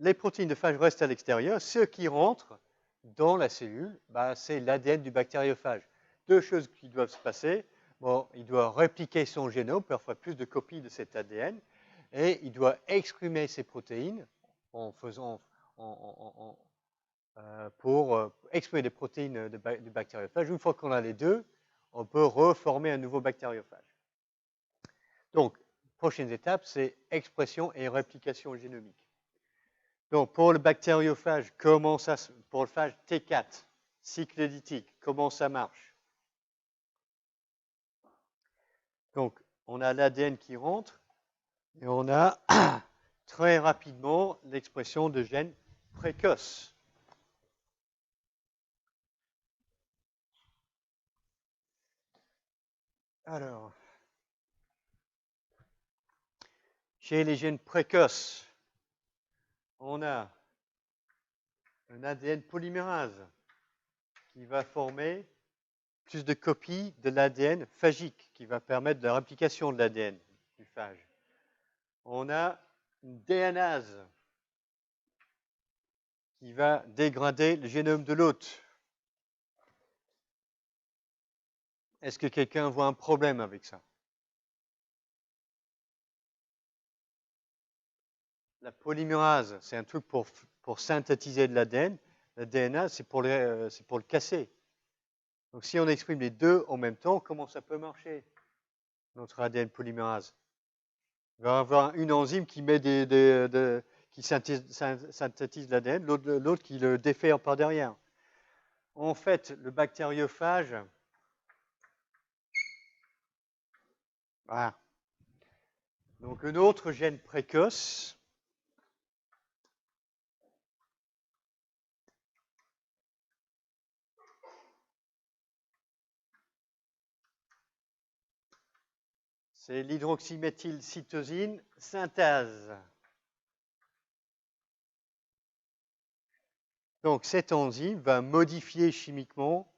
les protéines de phage restent à l'extérieur, ce qui rentre dans la cellule, bah, c'est l'ADN du bactériophage. Deux choses qui doivent se passer. Bon, il doit répliquer son génome, parfois plus de copies de cet ADN, et il doit exprimer ses protéines pour exprimer des protéines du bactériophage. Une fois qu'on a les deux, on peut reformer un nouveau bactériophage. Donc, prochaine étape, c'est expression et réplication génomique. Donc, pour le bactériophage, pour le phage T4, cycle éditique, comment ça marche? Donc, on a l'ADN qui rentre et on a très rapidement l'expression de gènes précoces. Alors, chez les gènes précoces, on a un ADN polymérase qui va former plus de copies de l'ADN phagique qui va permettre la réplication de l'ADN du phage. On a une DNase qui va dégrader le génome de l'hôte. Est-ce que quelqu'un voit un problème avec ça? La polymérase, c'est un truc pour synthétiser de l'ADN. La DNase, c'est pour le casser. Donc, si on exprime les deux en même temps, comment ça peut marcher, notre ADN polymérase? Il va y avoir une enzyme qui met qui synthétise l'ADN, l'autre qui le défait par derrière. En fait, le bactériophage, voilà. Donc, un autre gène précoce, c'est l'hydroxyméthylcytosine synthase. Donc, cette enzyme va modifier chimiquement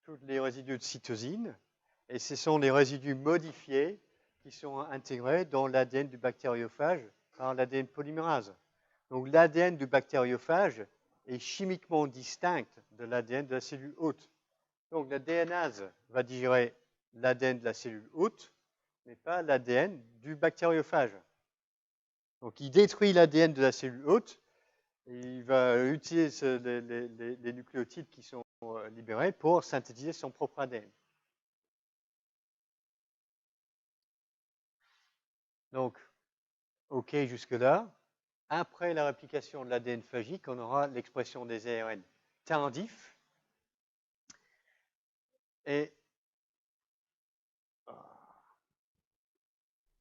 tous les résidus de cytosine, et ce sont les résidus modifiés qui sont intégrés dans l'ADN du bactériophage par l'ADN polymérase. Donc, l'ADN du bactériophage est chimiquement distinct de l'ADN de la cellule hôte. Donc, la DNase va digérer l'ADN de la cellule hôte, mais pas l'ADN du bactériophage. Donc, il détruit l'ADN de la cellule hôte et il va utiliser les nucléotides qui sont libérés pour synthétiser son propre ADN. Donc, OK jusque-là. Après la réplication de l'ADN phagique, on aura l'expression des ARN tardifs. Et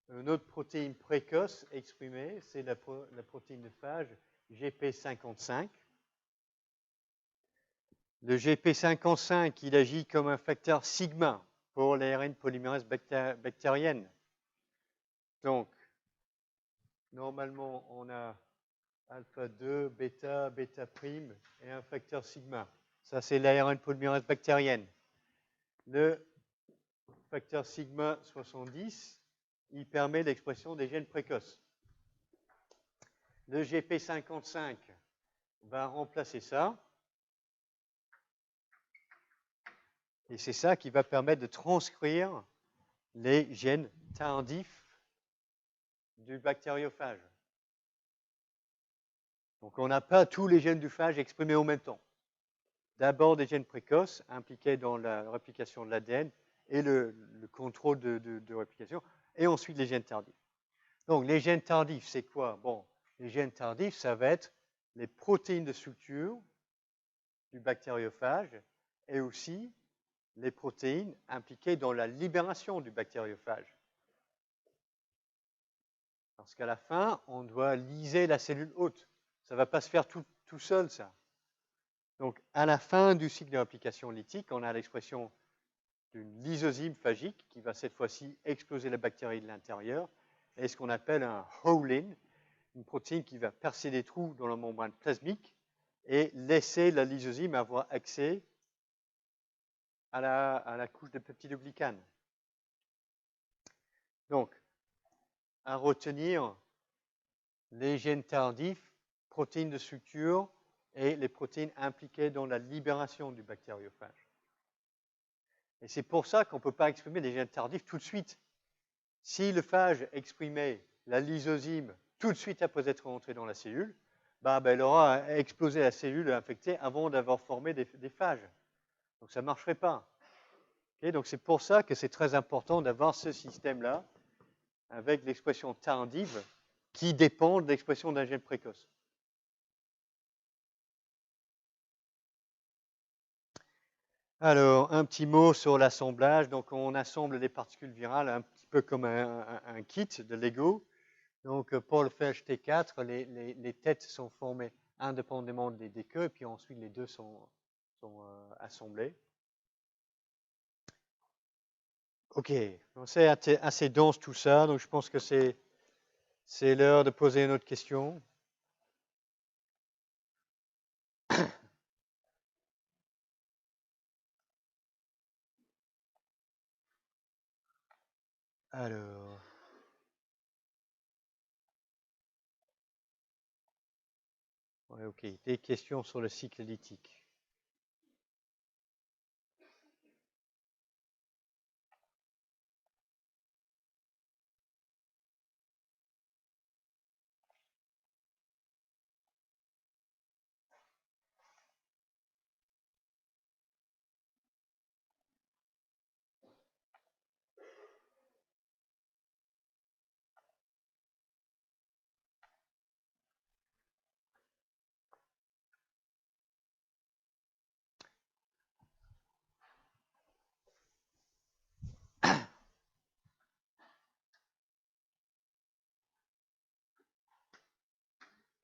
une autre protéine précoce exprimée, c'est la protéine de phage GP55. Le GP55, il agit comme un facteur sigma pour l'ARN polymérase bactérienne. Donc, normalement, on a alpha 2, bêta, bêta prime et un facteur sigma. Ça, c'est l'ARN polymérase bactérienne. Le facteur sigma 70, il permet l'expression des gènes précoces. Le GP55 va remplacer ça. Et c'est ça qui va permettre de transcrire les gènes tardifs du bactériophage. Donc on n'a pas tous les gènes du phage exprimés en même temps. D'abord des gènes précoces impliqués dans la réplication de l'ADN et le contrôle de réplication, et ensuite les gènes tardifs. Donc les gènes tardifs, c'est quoi? Bon, les gènes tardifs, ça va être les protéines de structure du bactériophage et aussi les protéines impliquées dans la libération du bactériophage. Parce qu'à la fin, on doit lyser la cellule hôte. Ça ne va pas se faire tout seul, ça. Donc, à la fin du cycle de réplication lytique, on a l'expression d'une lysozyme phagique qui va cette fois-ci exploser la bactérie de l'intérieur, et ce qu'on appelle un howlin, une protéine qui va percer des trous dans la membrane plasmique et laisser la lysozyme avoir accès à la couche de peptidoglycane. Donc, à retenir les gènes tardifs, protéines de structure et les protéines impliquées dans la libération du bactériophage. Et c'est pour ça qu'on ne peut pas exprimer les gènes tardifs tout de suite. Si le phage exprimait la lysozyme tout de suite après être rentré dans la cellule, elle aura explosé la cellule infectée avant d'avoir formé des phages. Donc ça ne marcherait pas. Okay, donc c'est pour ça que c'est très important d'avoir ce système-là avec l'expression tardive qui dépend de l'expression d'un gène précoce. Alors, un petit mot sur l'assemblage. Donc, on assemble les particules virales un petit peu comme un kit de Lego. Donc, pour le phage T4, les têtes sont formées indépendamment des queues, puis ensuite les deux sont assemblés. OK, c'est assez dense tout ça, donc je pense que c'est l'heure de poser une autre question. Alors, ouais, OK, des questions sur le cycle lytique.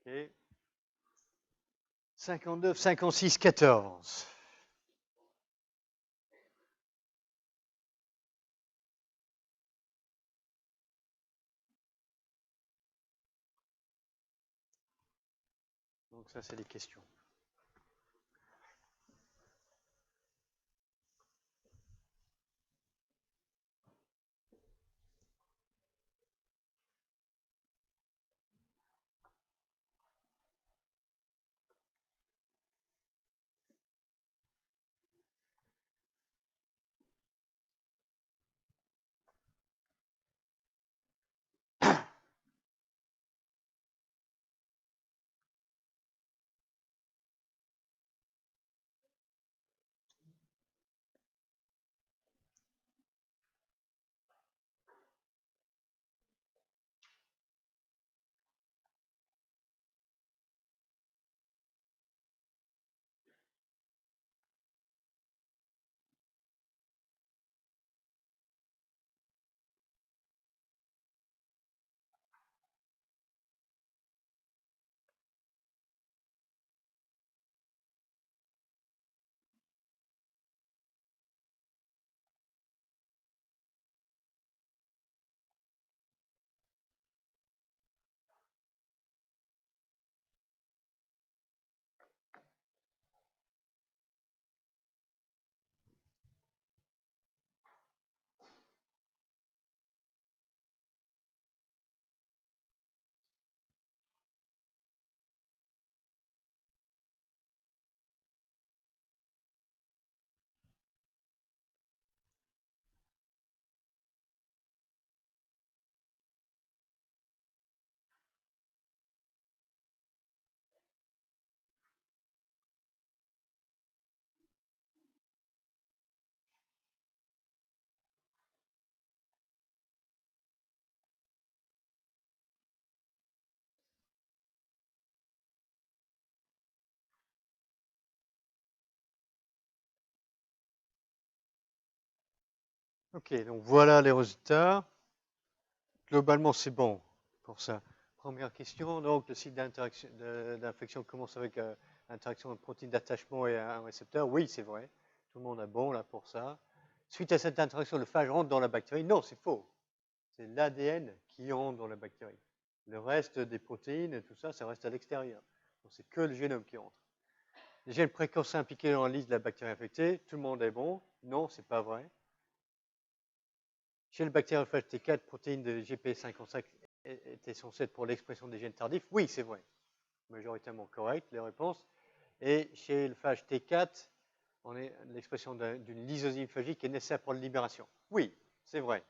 OK. 59, 56, 14. Donc ça, c'est les questions. Ok, donc voilà les résultats. Globalement, c'est bon pour ça. Première question, donc le cycle d'infection commence avec l'interaction de protéines d'attachement et un récepteur. Oui, c'est vrai. Tout le monde est bon là pour ça. Suite à cette interaction, le phage rentre dans la bactérie. Non, c'est faux. C'est l'ADN qui entre dans la bactérie. Le reste des protéines et tout ça, ça reste à l'extérieur. Donc c'est que le génome qui entre. Les gènes précoces impliqués dans la liste de la bactérie infectée, tout le monde est bon. Non, c'est pas vrai. Chez le bactériophage T4, protéine de GP55 est essentielle pour l'expression des gènes tardifs. Oui, c'est vrai. Majoritairement correct, les réponses. Et chez le phage T4, on est l'expression d'une lysosyme phagique est nécessaire pour la libération. Oui, c'est vrai.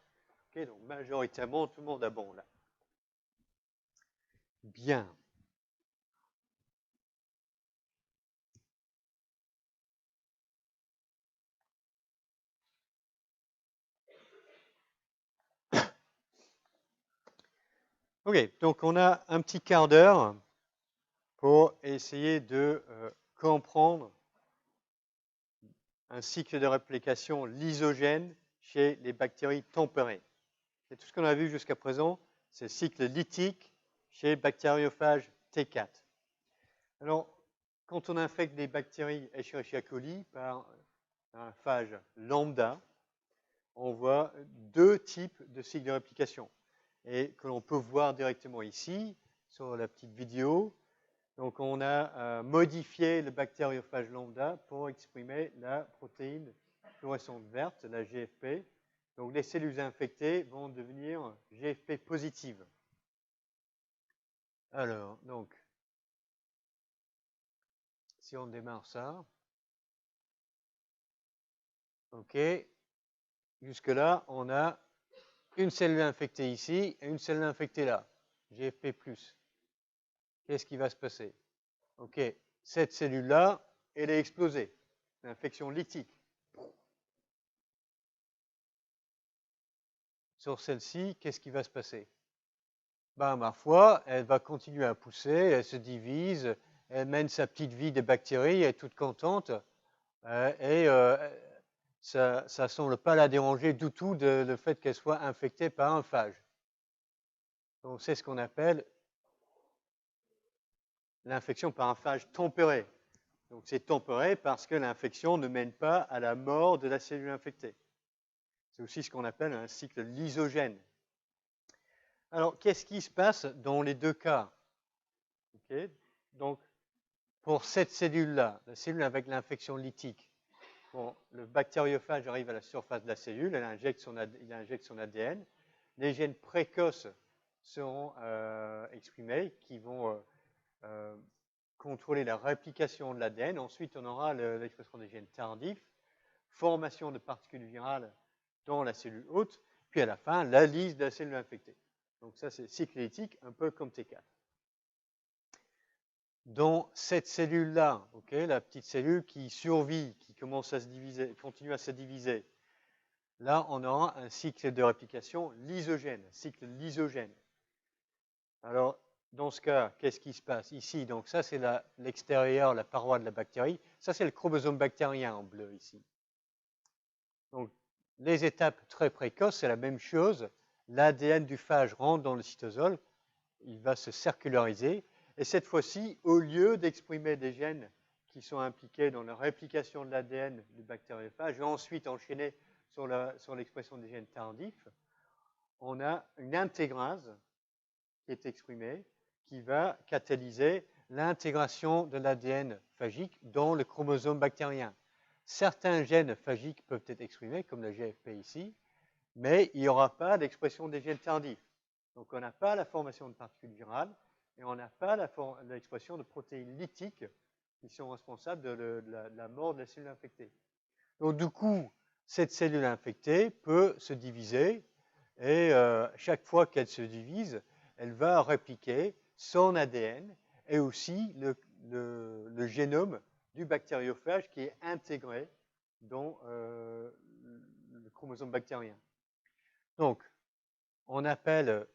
Okay, donc majoritairement, tout le monde a bon là. Bien. Ok, donc on a un petit quart d'heure pour essayer de comprendre un cycle de réplication lysogène chez les bactéries tempérées. C'est tout ce qu'on a vu jusqu'à présent, c'est le cycle lytique chez bactériophage T4. Alors, quand on infecte des bactéries Escherichia coli par un phage lambda, on voit deux types de cycles de réplication et que l'on peut voir directement ici sur la petite vidéo. Donc, on a modifié le bactériophage lambda pour exprimer la protéine fluorescente verte, la GFP. Donc, les cellules infectées vont devenir GFP positives. Alors, donc, si on démarre ça, ok, jusque-là, on a une cellule infectée ici et une cellule infectée là, GFP+. Qu'est-ce qui va se passer? Ok, cette cellule-là, elle est explosée, l'infection lytique. Sur celle-ci, qu'est-ce qui va se passer? Ben, ma foi, elle va continuer à pousser, elle se divise, elle mène sa petite vie des bactéries, elle est toute contente, et ça ne semble pas la déranger du tout le fait qu'elle soit infectée par un phage. Donc, c'est ce qu'on appelle l'infection par un phage tempéré. Donc, c'est tempéré parce que l'infection ne mène pas à la mort de la cellule infectée. C'est aussi ce qu'on appelle un cycle lysogène. Alors, qu'est-ce qui se passe dans les deux cas? Okay. Donc, pour cette cellule-là, la cellule avec l'infection lytique, bon, le bactériophage arrive à la surface de la cellule, il injecte son ADN. Les gènes précoces seront exprimés qui vont contrôler la réplication de l'ADN. Ensuite, on aura l'expression des gènes tardifs, formation de particules virales dans la cellule hôte, puis à la fin, la lyse de la cellule infectée. Donc ça, c'est cycle lytique, un peu comme T4. Dans cette cellule-là, okay, la petite cellule qui survit, qui commence à se diviser, continue à se diviser, là, on aura un cycle de réplication lysogène, cycle lysogène. Alors, dans ce cas, qu'est-ce qui se passe ici? Donc ça, c'est l'extérieur, la paroi de la bactérie. Ça, c'est le chromosome bactérien en bleu ici. Donc, les étapes très précoces, c'est la même chose. L'ADN du phage rentre dans le cytosol, il va se circulariser. Et cette fois-ci, au lieu d'exprimer des gènes qui sont impliqués dans la réplication de l'ADN du bactériophage et ensuite enchaîner sur l'expression des gènes tardifs, on a une intégrase qui est exprimée qui va catalyser l'intégration de l'ADN phagique dans le chromosome bactérien. Certains gènes phagiques peuvent être exprimés, comme la GFP ici, mais il n'y aura pas d'expression des gènes tardifs. Donc on n'a pas la formation de particules virales et on n'a pas l'expression de protéines lytiques qui sont responsables de la mort de la cellule infectée. Donc du coup, cette cellule infectée peut se diviser et chaque fois qu'elle se divise, elle va répliquer son ADN et aussi le génome du bactériophage qui est intégré dans le chromosome bactérien. Donc, on appelle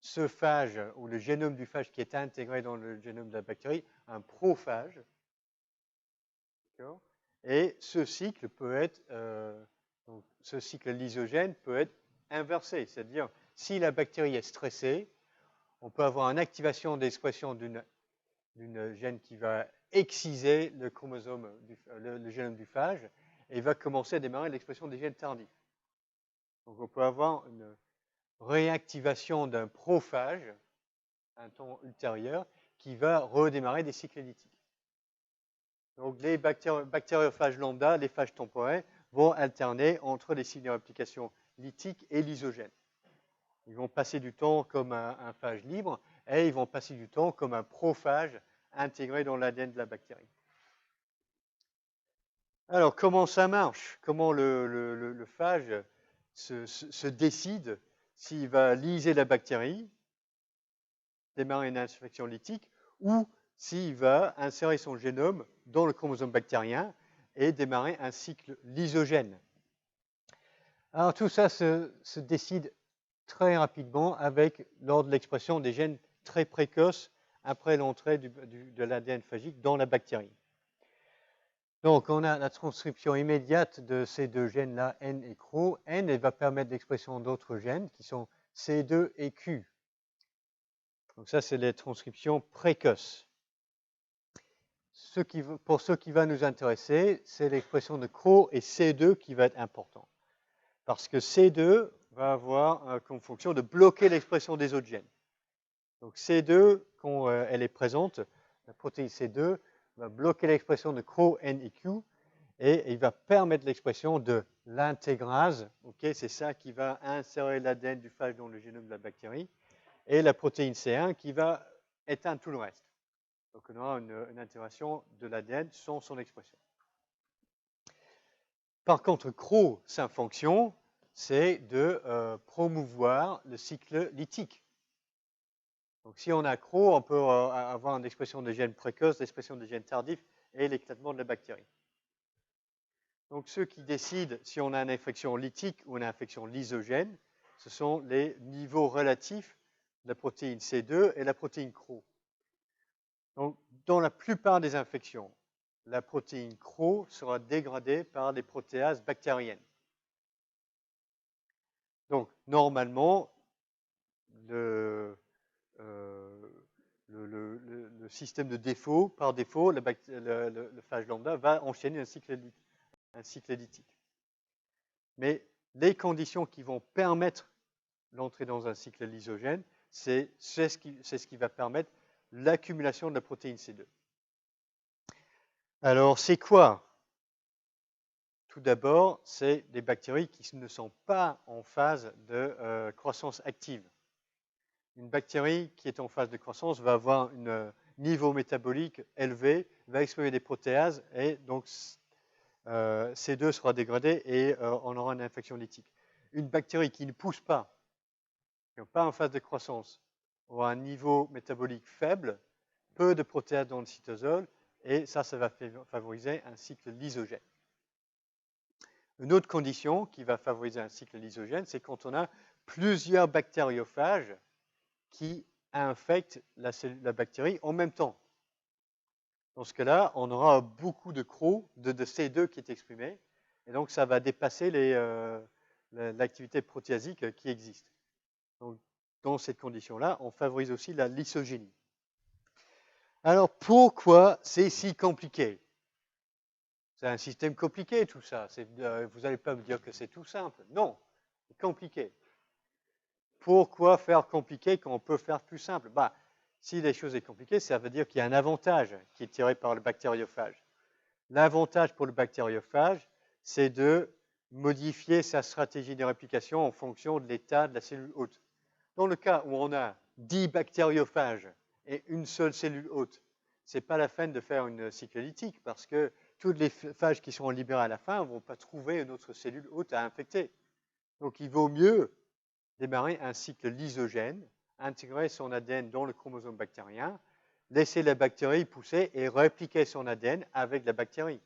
ce phage ou le génome du phage qui est intégré dans le génome de la bactérie un prophage. Et ce cycle peut être Donc, ce cycle lysogène peut être inversé, c'est-à-dire si la bactérie est stressée, on peut avoir une activation d'expression d'une gène qui va exciser le chromosome, le génome du phage, et va commencer à démarrer l'expression des gènes tardifs. Donc on peut avoir une réactivation d'un prophage un temps ultérieur qui va redémarrer des cycles lytiques. Donc les bactériophages lambda, les phages temporaires, vont alterner entre les cycles de réplication lytique et lysogène. Ils vont passer du temps comme un phage libre et ils vont passer du temps comme un prophage intégré dans l'ADN de la bactérie. Alors, comment ça marche? Comment le phage se décide s'il va lyser la bactérie, démarrer une infection lytique, ou s'il va insérer son génome dans le chromosome bactérien et démarrer un cycle lysogène. Alors, tout ça se décide très rapidement lors de l'expression des gènes très précoces après l'entrée de l'ADN phagique dans la bactérie. Donc, on a la transcription immédiate de ces deux gènes-là, N et CRO. N, elle va permettre l'expression d'autres gènes qui sont C2 et Q. Donc, ça, c'est les transcriptions précoces. Pour ce qui va nous intéresser, c'est l'expression de CRO et C2 qui va être important. Parce que C2 va avoir comme fonction de bloquer l'expression des autres gènes. Donc, C2, quand elle est présente, la protéine C2 va bloquer l'expression de CRO, N et Q, et il va permettre l'expression de l'intégrase. Okay, c'est ça qui va insérer l'ADN du phage dans le génome de la bactérie, et la protéine C1 qui va éteindre tout le reste. Donc on aura une intégration de l'ADN sans son expression. Par contre, CRO, sa fonction, c'est de promouvoir le cycle lytique. Donc, si on a CRO, on peut avoir une expression de gènes précoces, l'expression de gènes tardifs et l'éclatement de la bactérie. Donc, ceux qui décident si on a une infection lytique ou une infection lysogène, ce sont les niveaux relatifs de la protéine C2 et la protéine CRO. Donc, dans la plupart des infections, la protéine CRO sera dégradée par des protéases bactériennes. Donc, normalement, le système de défaut, par défaut, le phage lambda va enchaîner un cycle lytique. Mais les conditions qui vont permettre l'entrée dans un cycle lysogène, c'est ce qui va permettre l'accumulation de la protéine C2. Alors, c'est quoi? Tout d'abord, c'est des bactéries qui ne sont pas en phase de croissance active. Une bactérie qui est en phase de croissance va avoir un niveau métabolique élevé, va exprimer des protéases et donc C2 sera dégradé et on aura une infection lytique. Une bactérie qui ne pousse pas, qui n'est pas en phase de croissance, aura un niveau métabolique faible, peu de protéases dans le cytosol et ça va favoriser un cycle lysogène. Une autre condition qui va favoriser un cycle lysogène, c'est quand on a plusieurs bactériophages qui infectent la bactérie en même temps. Dans ce cas-là, on aura beaucoup de CRO, de C2 qui est exprimé, et donc ça va dépasser l'activité protéasique qui existe. Donc, dans cette condition-là, on favorise aussi la lysogénie. Alors, pourquoi c'est si compliqué? C'est un système compliqué, tout ça. Vous n'allez pas me dire que c'est tout simple. Non, c'est compliqué. Pourquoi faire compliqué quand on peut faire plus simple? Si les choses sont compliquées, ça veut dire qu'il y a un avantage qui est tiré par le bactériophage. L'avantage pour le bactériophage, c'est de modifier sa stratégie de réplication en fonction de l'état de la cellule hôte. Dans le cas où on a 10 bactériophages et une seule cellule hôte, ce n'est pas la peine de faire une cycle lytique parce que toutes les phages qui seront libérées à la fin ne vont pas trouver une autre cellule hôte à infecter. Donc, il vaut mieux démarrer un cycle lysogène, intégrer son ADN dans le chromosome bactérien, laisser la bactérie pousser et répliquer son ADN avec la bactérie.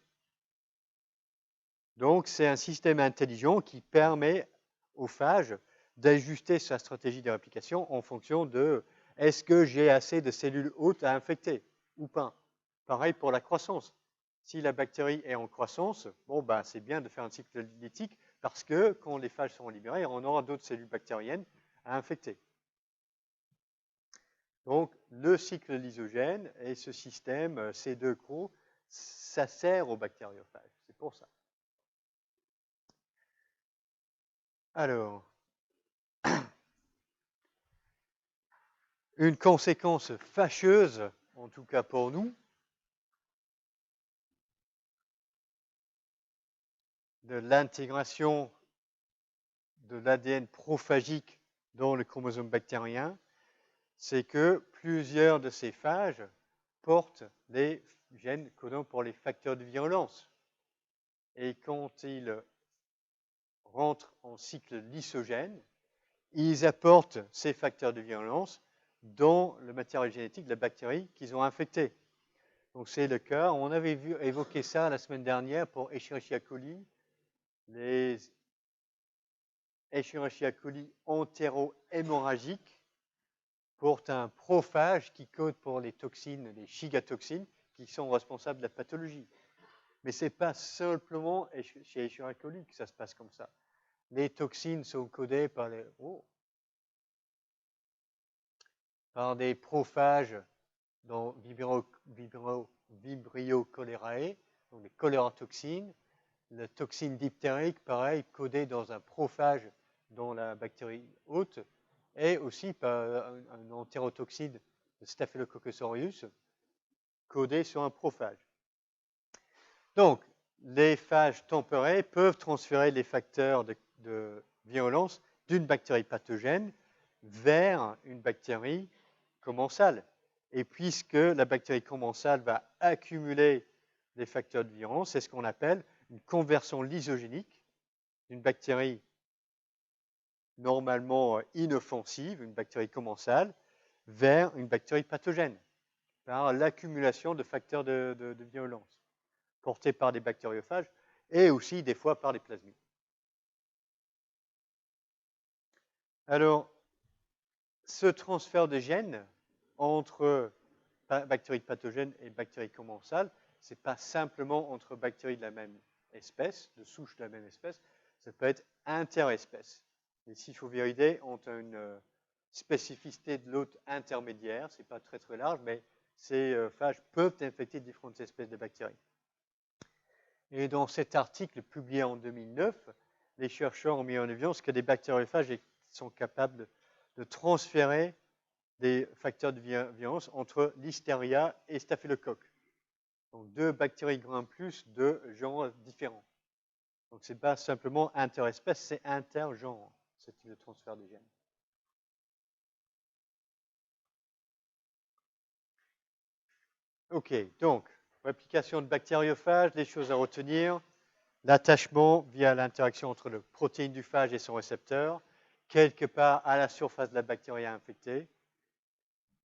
Donc, c'est un système intelligent qui permet au phage d'ajuster sa stratégie de réplication en fonction de est-ce que j'ai assez de cellules hôtes à infecter ou pas. Pareil pour la croissance. Si la bactérie est en croissance, c'est bien de faire un cycle lytique Parce que quand les phages seront libérées, on aura d'autres cellules bactériennes à infecter. Donc, le cycle lysogène et ce système C2-CRO, ça sert aux bactériophages. C'est pour ça. Alors, une conséquence fâcheuse, en tout cas pour nous, de l'intégration de l'ADN prophagique dans le chromosome bactérien, c'est que plusieurs de ces phages portent des gènes codants pour les facteurs de virulence. Et quand ils rentrent en cycle lysogène, ils apportent ces facteurs de virulence dans le matériel génétique de la bactérie qu'ils ont infectée. Donc c'est le cas, on avait évoqué ça la semaine dernière pour Escherichia coli. Les Escherichia coli entéro-hémorragiques portent un prophage qui code pour les toxines, les chigatoxines, qui sont responsables de la pathologie. Mais ce n'est pas simplement chez Escherichia coli que ça se passe comme ça. Les toxines sont codées par, par des prophages dans Vibrio cholerae, donc les cholérotoxines. La toxine diphtérique, pareil, codée dans un prophage dans la bactérie hôte, et aussi par un entérotoxine de Staphylococcus aureus, codé sur un prophage. Donc, les phages tempérés peuvent transférer les facteurs de virulence d'une bactérie pathogène vers une bactérie commensale. Et puisque la bactérie commensale va accumuler des facteurs de virulence, c'est ce qu'on appelle une conversion lysogénique d'une bactérie normalement inoffensive, une bactérie commensale, vers une bactérie pathogène, par l'accumulation de facteurs de virulence portés par des bactériophages et aussi des fois par des plasmides. Alors, ce transfert de gènes entre bactéries pathogènes et bactéries commensales, ce n'est pas simplement entre bactéries de la même espèce, de souches de la même espèce, ça peut être interespèces. Les Syphoviridés ont une spécificité de l'hôte intermédiaire, ce n'est pas très très large, mais ces phages peuvent infecter différentes espèces de bactéries. Et dans cet article publié en 2009, les chercheurs ont mis en évidence que des bactériophages sont capables de transférer des facteurs de virulence entre Listeria et Staphylocoque. Donc deux bactéries grain plus de genres différents. Donc ce n'est pas simplement interespèce, c'est intergenre, ce type de transfert de gènes. OK, donc, réplication de bactériophages, les choses à retenir. L'attachement via l'interaction entre la protéine du phage et son récepteur, quelque part à la surface de la bactérie infectée.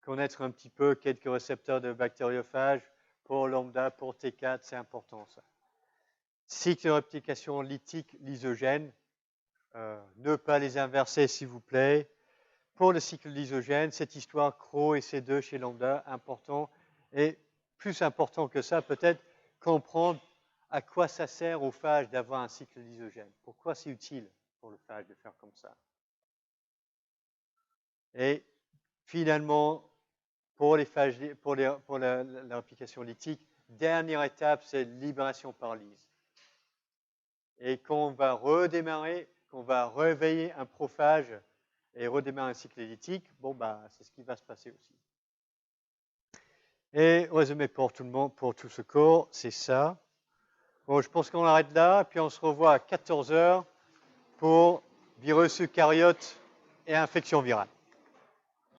Connaître un petit peu quelques récepteurs de bactériophages pour lambda, pour T4, c'est important ça. Cycle de réplication lytique, lysogène, ne pas les inverser s'il vous plaît. Pour le cycle lysogène, cette histoire CRO et C2 chez lambda, important. Et plus important que ça, peut-être comprendre à quoi ça sert au phage d'avoir un cycle lysogène. Pourquoi c'est utile pour le phage de faire comme ça. Et finalement, pour les phages, pour la réplication lytique, dernière étape, c'est libération par lyse. Et quand on va redémarrer, qu'on va réveiller un prophage et redémarrer un cycle lytique, bon, bah, c'est ce qui va se passer aussi. Et résumé pour tout le monde, pour tout ce cours, c'est ça. Bon, je pense qu'on arrête là, puis on se revoit à 14h pour virus eucaryote et infection virale.